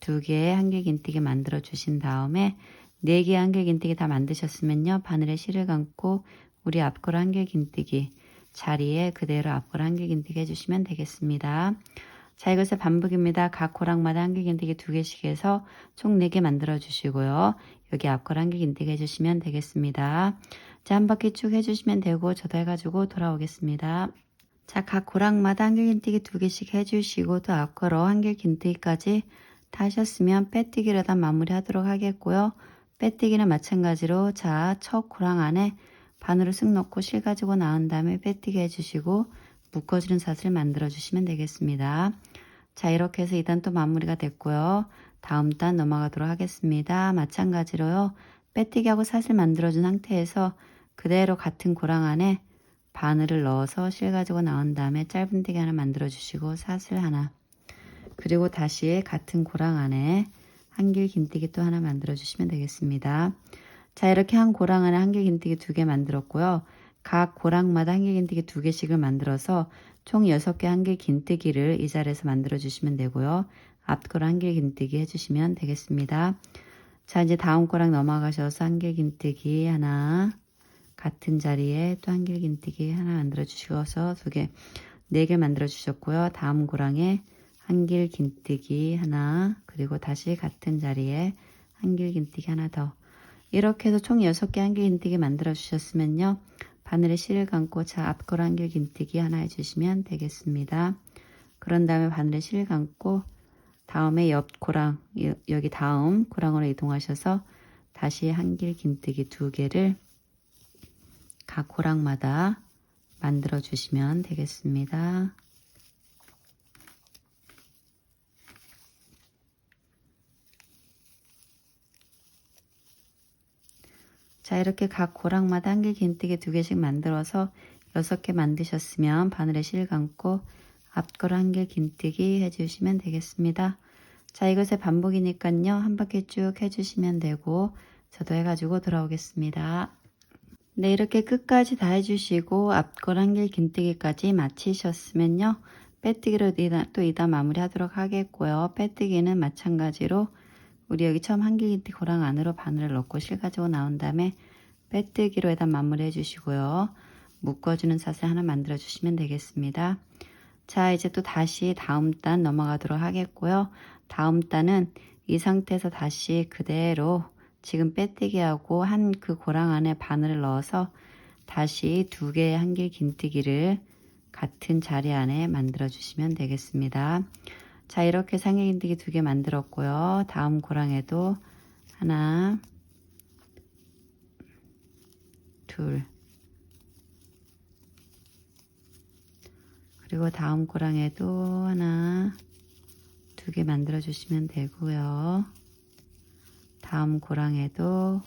S1: 2개의 한길긴뜨기 만들어 주신 다음에 4개의 한길긴뜨기 다 만드셨으면요. 바늘에 실을 감고 우리 앞걸 한길긴뜨기 자리에 그대로 앞걸 한길긴뜨기 해주시면 되겠습니다. 자, 이것의 반복입니다. 각 고랑마다 한길긴뜨기 2개씩 해서 총 4개 만들어 주시고요. 여기 앞걸 한길긴뜨기 해주시면 되겠습니다. 자, 한 바퀴 쭉 해주시면 되고 저도 해가지고 돌아오겠습니다. 자, 각 고랑마다 한길긴뜨기 2개씩 해주시고 또 앞걸어 한길긴뜨기까지 다 하셨으면 빼뜨기로 다 마무리 하도록 하겠고요. 빼뜨기는 마찬가지로 자, 첫 고랑 안에 바늘을 쓱 넣고 실 가지고 나온 다음에 빼뜨기 해주시고 묶어주는 사슬 만들어 주시면 되겠습니다. 자, 이렇게 해서 2단 또 마무리가 됐고요. 다음 단 넘어가도록 하겠습니다. 마찬가지로요. 빼뜨기하고 사슬 만들어준 상태에서 그대로 같은 고랑 안에 바늘을 넣어서 실 가지고 나온 다음에 짧은뜨기 하나 만들어 주시고 사슬 하나, 그리고 다시 같은 고랑 안에 한길긴뜨기 또 하나 만들어 주시면 되겠습니다. 자, 이렇게 한 고랑 안에 한길긴뜨기 2개 만들었고요. 각 고랑마다 한길긴뜨기 2개씩을 만들어서 총 6개 한길긴뜨기를 이 자리에서 만들어 주시면 되고요. 앞걸 한길긴뜨기 해주시면 되겠습니다. 자, 이제 다음 거랑 넘어가셔서 한길긴뜨기 하나, 같은 자리에 또 한길긴뜨기 하나 만들어 주셔서 두 개, 네 개 만들어 주셨고요. 다음 고랑에 한길긴뜨기 하나, 그리고 다시 같은 자리에 한길긴뜨기 하나 더. 이렇게 해서 총 6개 한길긴뜨기 만들어 주셨으면요. 바늘에 실을 감고 자 앞걸 한길긴뜨기 하나 해주시면 되겠습니다. 그런 다음에 바늘에 실을 감고 다음에 옆 고랑, 여기 다음 고랑으로 이동하셔서 다시 한길긴뜨기 2개를 각 고랑마다 만들어 주시면 되겠습니다. 자, 이렇게 각 고랑마다 한길긴뜨기 2개씩 만들어서 6개 만드셨으면 바늘에 실 감고 앞걸 한길긴뜨기 해주시면 되겠습니다. 자, 이것의 반복이니까요. 한 바퀴 쭉 해주시면 되고 저도 해가지고 돌아오겠습니다. 네, 이렇게 끝까지 다 해주시고 앞걸 한길긴뜨기까지 마치셨으면요. 빼뜨기로 또 2단 마무리 하도록 하겠고요. 빼뜨기는 마찬가지로 우리 여기 처음 한길긴뜨기 고랑 안으로 바늘을 넣고 실 가지고 나온 다음에 빼뜨기로 일단 마무리 해주시고요. 묶어주는 사슬 하나 만들어 주시면 되겠습니다. 자, 이제 또 다시 다음 단 넘어가도록 하겠고요. 다음 단은 이 상태에서 다시 그대로 지금 빼뜨기하고 한 그 고랑 안에 바늘을 넣어서 다시 2개의 한길긴뜨기를 같은 자리 안에 만들어 주시면 되겠습니다. 자, 이렇게 한길긴뜨기 2개 만들었고요. 다음 고랑에도 하나, 둘, 그리고 다음 고랑에도 하나, 2개 만들어 주시면 되고요. 다음 고랑에도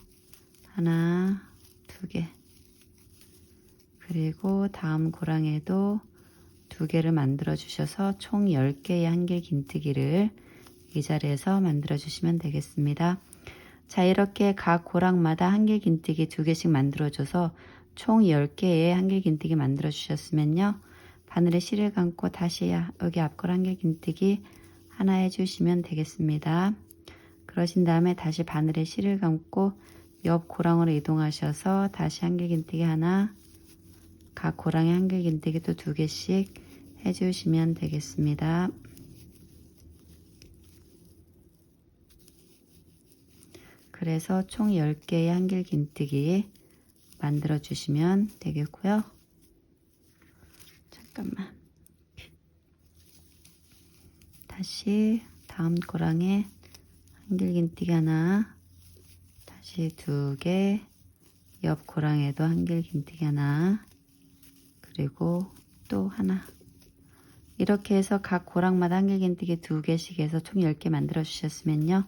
S1: 하나, 2개, 그리고 다음 고랑에도 2개를 만들어 주셔서 총 10개의 한길긴뜨기를 이 자리에서 만들어 주시면 되겠습니다. 자, 이렇게 각 고랑마다 한길긴뜨기 2개씩 만들어 줘서 총 10개의 한길긴뜨기 만들어 주셨으면요. 바늘에 실을 감고 다시 여기 앞걸 한길긴뜨기 하나 해주시면 되겠습니다. 그러신 다음에 다시 바늘에 실을 감고 옆 고랑으로 이동하셔서 다시 한길긴뜨기 하나, 각 고랑에 한길긴뜨기 또 2개씩 해주시면 되겠습니다. 그래서 총 10개의 한길긴뜨기 만들어 주시면 되겠고요. 잠깐만. 다시 다음 고랑에 한길긴뜨기 하나, 다시 2개, 옆 고랑에도 한길긴뜨기 하나, 그리고 또 하나. 이렇게 해서 각 고랑마다 한길긴뜨기 2개씩 해서 총 10개 만들어 주셨으면요.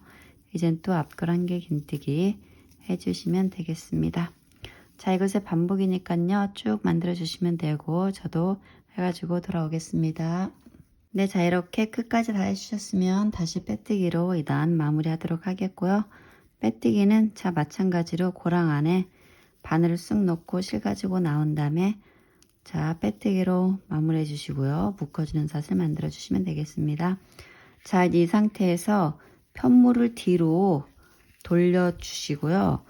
S1: 이젠 또 앞걸 한길긴뜨기 해주시면 되겠습니다. 자, 이것의 반복이니까요. 쭉 만들어 주시면 되고 저도 해가지고 돌아오겠습니다. 네, 자, 이렇게 끝까지 다 해주셨으면 다시 빼뜨기로 2단 마무리 하도록 하겠고요. 빼뜨기는 자, 마찬가지로 고랑 안에 바늘을 쑥 넣고 실 가지고 나온 다음에 자, 빼뜨기로 마무리 해주시고요. 묶어주는 사슬 만들어 주시면 되겠습니다. 자, 이 상태에서 편물을 뒤로 돌려주시고요.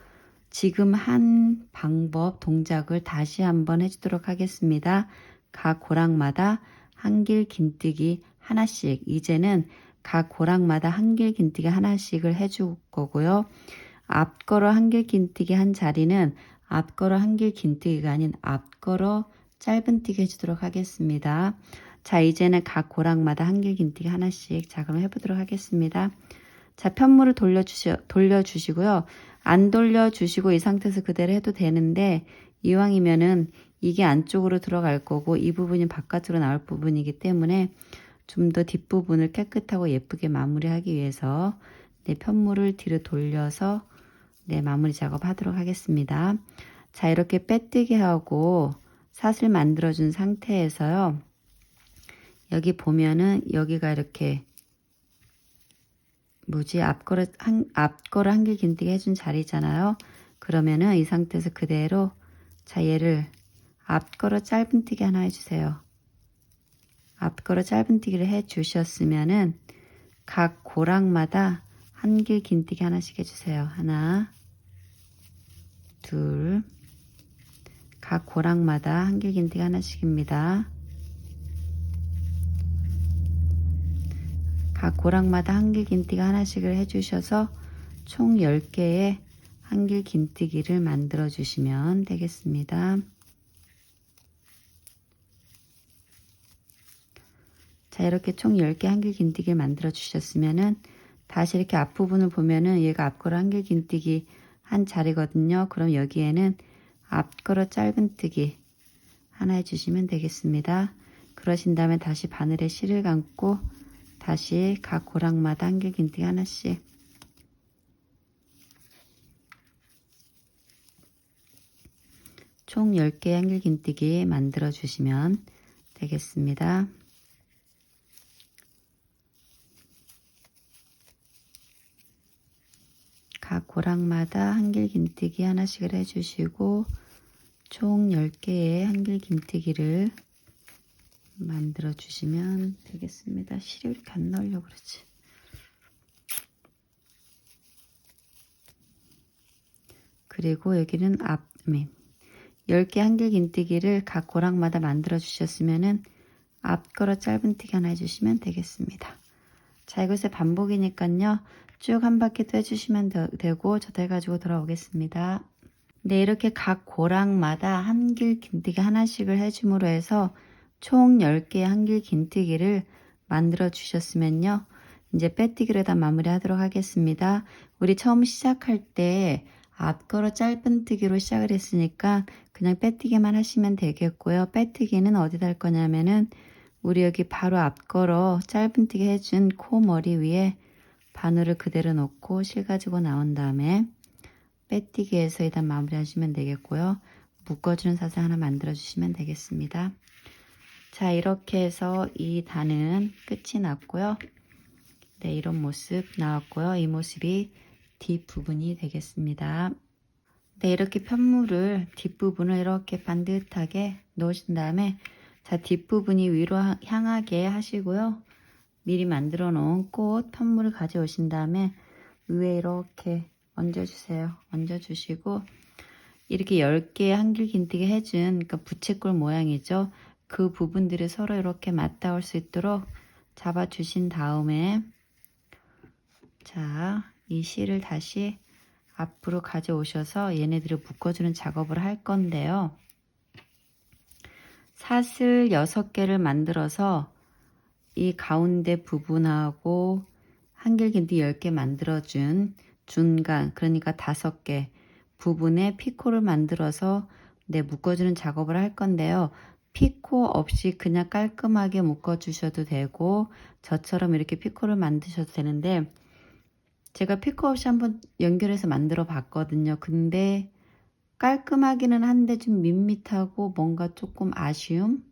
S1: 지금 한 방법 동작을 다시 한번 해주도록 하겠습니다. 각 고랑마다 한길긴뜨기 하나씩, 이제는 각 고랑마다 한길긴뜨기 하나씩을 해줄 거고요. 앞걸어 한길긴뜨기 한 자리는 앞걸어 한길긴뜨기가 아닌 앞걸어 짧은뜨기 해주도록 하겠습니다. 자, 이제는 각 고랑마다 한길긴뜨기 하나씩 자, 그럼 해보도록 하겠습니다. 자, 편물을 돌려주시고요. 안 돌려주시고 이 상태에서 그대로 해도 되는데 이왕이면은 이게 안쪽으로 들어갈 거고 이 부분이 바깥으로 나올 부분이기 때문에 좀 더 뒷부분을 깨끗하고 예쁘게 마무리하기 위해서 네, 편물을 뒤로 돌려서 네, 마무리 작업하도록 하겠습니다. 자, 이렇게 빼뜨기 하고 사슬 만들어준 상태에서요. 여기 보면은 여기가 이렇게 앞걸어 한길긴뜨기 해준 자리잖아요. 그러면은 이 상태에서 그대로 자, 얘를 앞걸어 짧은뜨기 하나 해주세요. 앞걸어 짧은뜨기를 해주셨으면은 각 고랑마다 한길 긴뜨기 하나씩 해주세요. 하나, 둘, 각 고랑마다 한길 긴뜨기 하나씩입니다. 각 고랑마다 한길 긴뜨기 하나씩을 해주셔서 총 10개의 한길 긴뜨기를 만들어 주시면 되겠습니다. 자, 이렇게 총 10개 한길 긴뜨기를 만들어 주셨으면은 다시 이렇게 앞부분을 보면은 얘가 앞걸어 한길 긴뜨기 한 자리거든요. 그럼 여기에는 앞걸어 짧은뜨기 하나 해주시면 되겠습니다. 그러신 다음에 다시 바늘에 실을 감고 다시 각 고랑마다 한길 긴뜨기 하나씩 총 10개의 한길 긴뜨기 만들어 주시면 되겠습니다. 각 고랑마다 한길 긴뜨기 하나씩을 해주시고 총 10개의 한길 긴뜨기를 만들어 주시면 되겠습니다. 실이 이렇게 안 나오려고 그러지. 그리고 여기는 앞면 10개 한길 긴뜨기를 각 고랑마다 만들어 주셨으면은 앞걸어 짧은뜨기 하나 해주시면 되겠습니다. 자, 이것의 반복이니까요. 쭉 한 바퀴 또 해주시면 되고 저도 해가지고 돌아오겠습니다. 네, 이렇게 각 고랑마다 한길 긴뜨기 하나씩을 해줌으로 해서 총 10개의 한길 긴뜨기를 만들어 주셨으면요. 이제 빼뜨기로 다 마무리 하도록 하겠습니다. 우리 처음 시작할 때 앞걸어 짧은뜨기로 시작을 했으니까 그냥 빼뜨기만 하시면 되겠고요. 빼뜨기는 어디다 할 거냐면은 우리 여기 바로 앞걸어 짧은뜨기 해준 코 머리 위에 바늘을 그대로 놓고 실 가지고 나온 다음에 빼뜨기해서 일단 마무리 하시면 되겠고요. 묶어주는 사슬 하나 만들어 주시면 되겠습니다. 자, 이렇게 해서 이 단은 끝이 났고요. 네, 이런 모습 나왔고요. 이 모습이 뒷부분이 되겠습니다. 네, 이렇게 편물을 뒷부분을 이렇게 반듯하게 놓으신 다음에 자, 뒷부분이 위로 향하게 하시고요. 미리 만들어 놓은 꽃 편물을 가져오신 다음에 위에 이렇게 얹어주세요. 얹어주시고 이렇게 10개의 한길 긴뜨기 해준 그러니까 부채꼴 모양이죠. 그 부분들이 서로 이렇게 맞닿을 수 있도록 잡아주신 다음에 자, 이 실을 다시 앞으로 가져오셔서 얘네들을 묶어주는 작업을 할 건데요. 사슬 6개를 만들어서 이 가운데 부분하고 한길 긴뜨기 10개 만들어준 중간 그러니까 5개 부분에 피코를 만들어서 묶어주는 작업을 할 건데요. 피코 없이 그냥 깔끔하게 묶어주셔도 되고 저처럼 이렇게 피코를 만드셔도 되는데 제가 피코 없이 한번 연결해서 만들어 봤거든요. 근데 깔끔하기는 한데 좀 밋밋하고 뭔가 조금 아쉬움?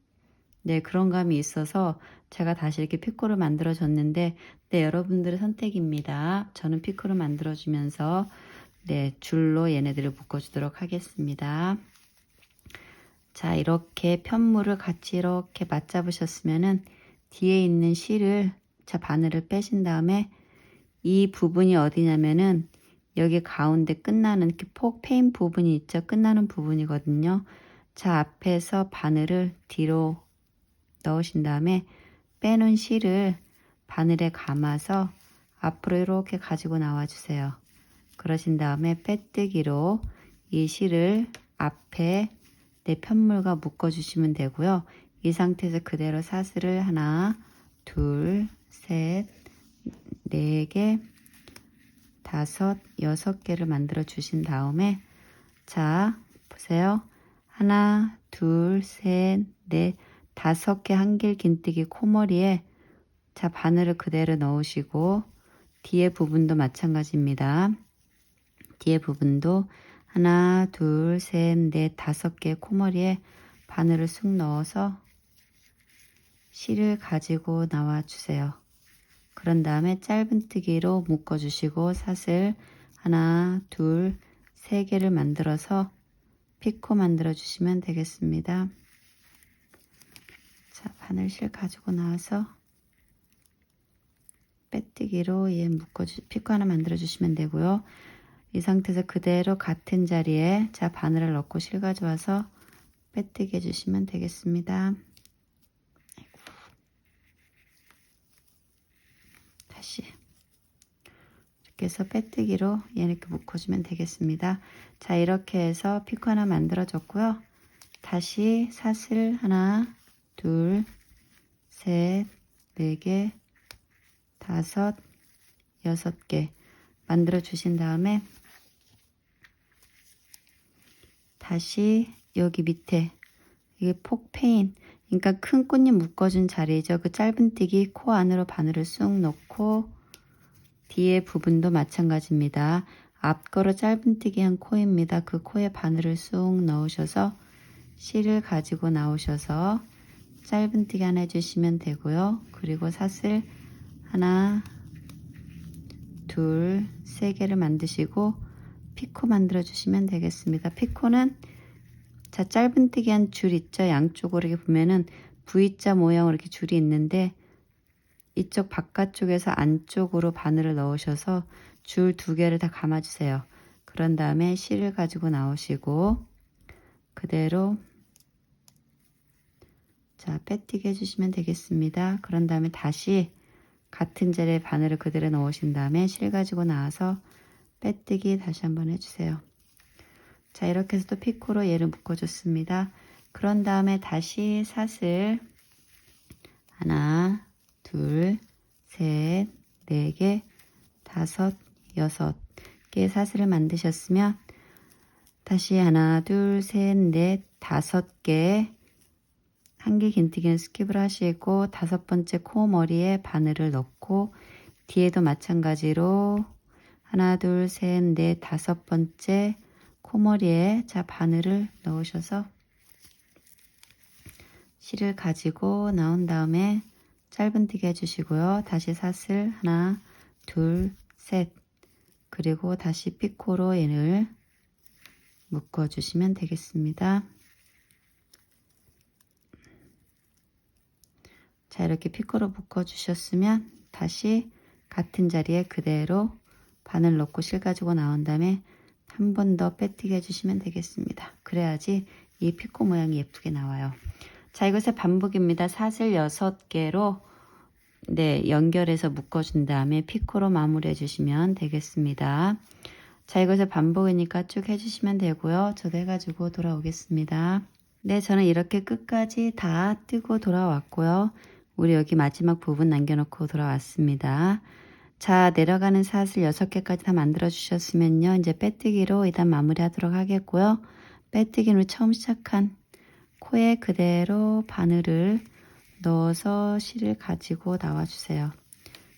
S1: 네, 그런 감이 있어서 제가 다시 이렇게 피코를 만들어 줬는데 네, 여러분들의 선택입니다. 저는 피코를 만들어 주면서 네, 줄로 얘네들을 묶어 주도록 하겠습니다. 자, 이렇게 편물을 같이 이렇게 맞잡으셨으면은 뒤에 있는 실을 자, 바늘을 빼신 다음에 이 부분이 어디냐면은 여기 가운데 끝나는 이렇게 페인 부분이 있죠. 끝나는 부분이거든요. 자, 앞에서 바늘을 뒤로 넣으신 다음에 빼놓은 실을 바늘에 감아서 앞으로 이렇게 가지고 나와 주세요. 그러신 다음에 빼뜨기로 이 실을 앞에 내 편물과 묶어 주시면 되고요. 이 상태에서 그대로 사슬을 하나, 둘, 셋, 4개, 5, 6개를 만들어 주신 다음에 자, 보세요. 하나, 둘, 셋, 넷, 5개 한길 긴뜨기 코머리에 자, 바늘을 그대로 넣으시고 뒤에 부분도 마찬가지입니다. 뒤에 부분도 하나, 둘, 셋, 넷, 5개 코머리에 바늘을 쑥 넣어서 실을 가지고 나와 주세요. 그런 다음에 짧은뜨기로 묶어주시고 사슬 하나, 둘, 3개를 만들어서 피코 만들어 주시면 되겠습니다. 자, 바늘실 가지고 나와서 빼뜨기로 얘 피코 하나 만들어 주시면 되고요. 이 상태에서 그대로 같은 자리에 자 바늘을 넣고 실 가져와서 빼뜨기 해주시면 되겠습니다. 다시 이렇게 해서 빼뜨기로 얘 이렇게 묶어주면 되겠습니다. 자 이렇게 해서 피코 하나 만들어 줬고요. 다시 사슬 하나, 둘, 셋, 네 개, 다섯, 여섯 개 만들어 주신 다음에 다시 여기 밑에 이게 폭페인, 그러니까 큰 꽃잎 묶어준 자리죠. 그 짧은뜨기 코 안으로 바늘을 쑥 넣고 뒤에 부분도 마찬가지입니다. 앞거로 짧은뜨기 한 코입니다. 그 코에 바늘을 쑥 넣으셔서 실을 가지고 나오셔서 짧은뜨기 하나 해주시면 되고요. 그리고 사슬 하나, 둘, 세 개를 만드시고 피코 만들어 주시면 되겠습니다. 피코는 자 짧은뜨기 한 줄 있죠. 양쪽으로 이렇게 보면은 V자 모양으로 이렇게 줄이 있는데 이쪽 바깥쪽에서 안쪽으로 바늘을 넣으셔서 줄 두 개를 다 감아주세요. 그런 다음에 실을 가지고 나오시고 그대로 자 빼뜨기 해주시면 되겠습니다. 그런 다음에 다시 같은 자리에 바늘을 그대로 넣으신 다음에 실 가지고 나와서 빼뜨기 다시 한번 해주세요. 자 이렇게 해서 또 피코로 얘를 묶어줬습니다. 그런 다음에 다시 사슬 하나, 둘, 셋, 네 개, 다섯, 여섯 개 사슬을 만드셨으면 다시 하나, 둘, 셋, 넷, 다섯 개 한길 긴뜨기는 스킵을 하시고 다섯 번째 코머리에 바늘을 넣고 뒤에도 마찬가지로 하나, 둘, 셋, 넷, 다섯 번째 코머리에 자 바늘을 넣으셔서 실을 가지고 나온 다음에 짧은뜨기 해주시고요. 다시 사슬 하나, 둘, 셋 그리고 다시 피코로 얘를 묶어주시면 되겠습니다. 자 이렇게 피코로 묶어주셨으면 다시 같은 자리에 그대로 바늘 넣고 실 가지고 나온 다음에 한 번 더 빼뜨기 해주시면 되겠습니다. 그래야지 이 피코 모양이 예쁘게 나와요. 자 이것의 반복입니다. 사슬 6개로 네 연결해서 묶어준 다음에 피코로 마무리 해주시면 되겠습니다. 자 이것의 반복이니까 쭉 해주시면 되고요. 저도 해가지고 돌아오겠습니다. 네 저는 이렇게 끝까지 다 뜨고 돌아왔고요. 우리 여기 마지막 부분 남겨놓고 돌아왔습니다. 자 내려가는 사슬 6개까지 다 만들어 주셨으면요. 이제 빼뜨기로 일단 마무리 하도록 하겠고요. 빼뜨기는 처음 시작한 코에 그대로 바늘을 넣어서 실을 가지고 나와 주세요.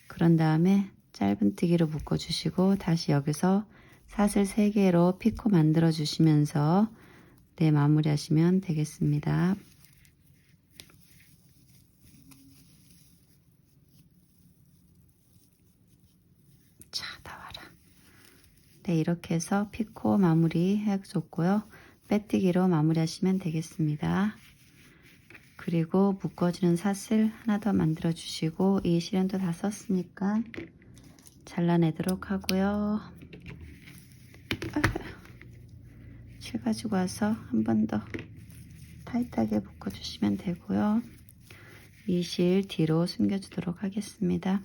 S1: 그런 다음에 짧은뜨기로 묶어 주시고 다시 여기서 사슬 3개로 피코 만들어 주시면서 네 마무리 하시면 되겠습니다. 자 나와라. 네 이렇게 해서 피코 마무리 해줬고요. 빼뜨기로 마무리 하시면 되겠습니다. 그리고 묶어주는 사슬 하나 더 만들어 주시고 이 실은 또 다 썼으니까 잘라내도록 하고요. 실 가지고 와서 한 번 더 타이트하게 묶어 주시면 되고요. 이 실 뒤로 숨겨 주도록 하겠습니다.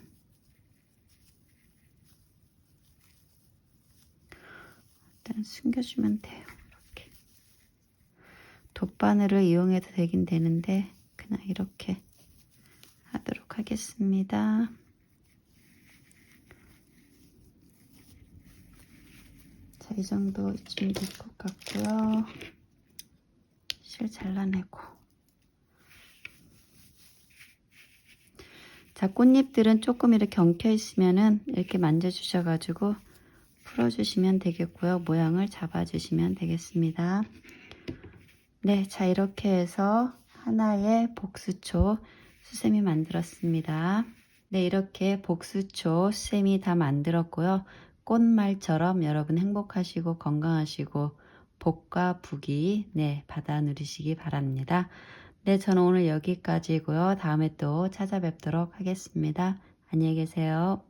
S1: 일단 숨겨주면 돼요. 이렇게 돗바늘을 이용해도 되긴 되는데 그냥 이렇게 하도록 하겠습니다. 자, 이 정도 이쯤 될 것 같고요. 실 잘라내고. 자, 꽃잎들은 조금 이렇게 엉켜 있으면은 이렇게 만져주셔가지고 풀어주시면 되겠고요. 모양을 잡아주시면 되겠습니다. 네, 자 이렇게 해서 하나의 복수초 수세미 만들었습니다. 네, 이렇게 복수초 수세미 다 만들었고요. 꽃말처럼 여러분 행복하시고 건강하시고 복과 복이 네 받아 누리시기 바랍니다. 네, 저는 오늘 여기까지고요. 다음에 또 찾아뵙도록 하겠습니다. 안녕히 계세요.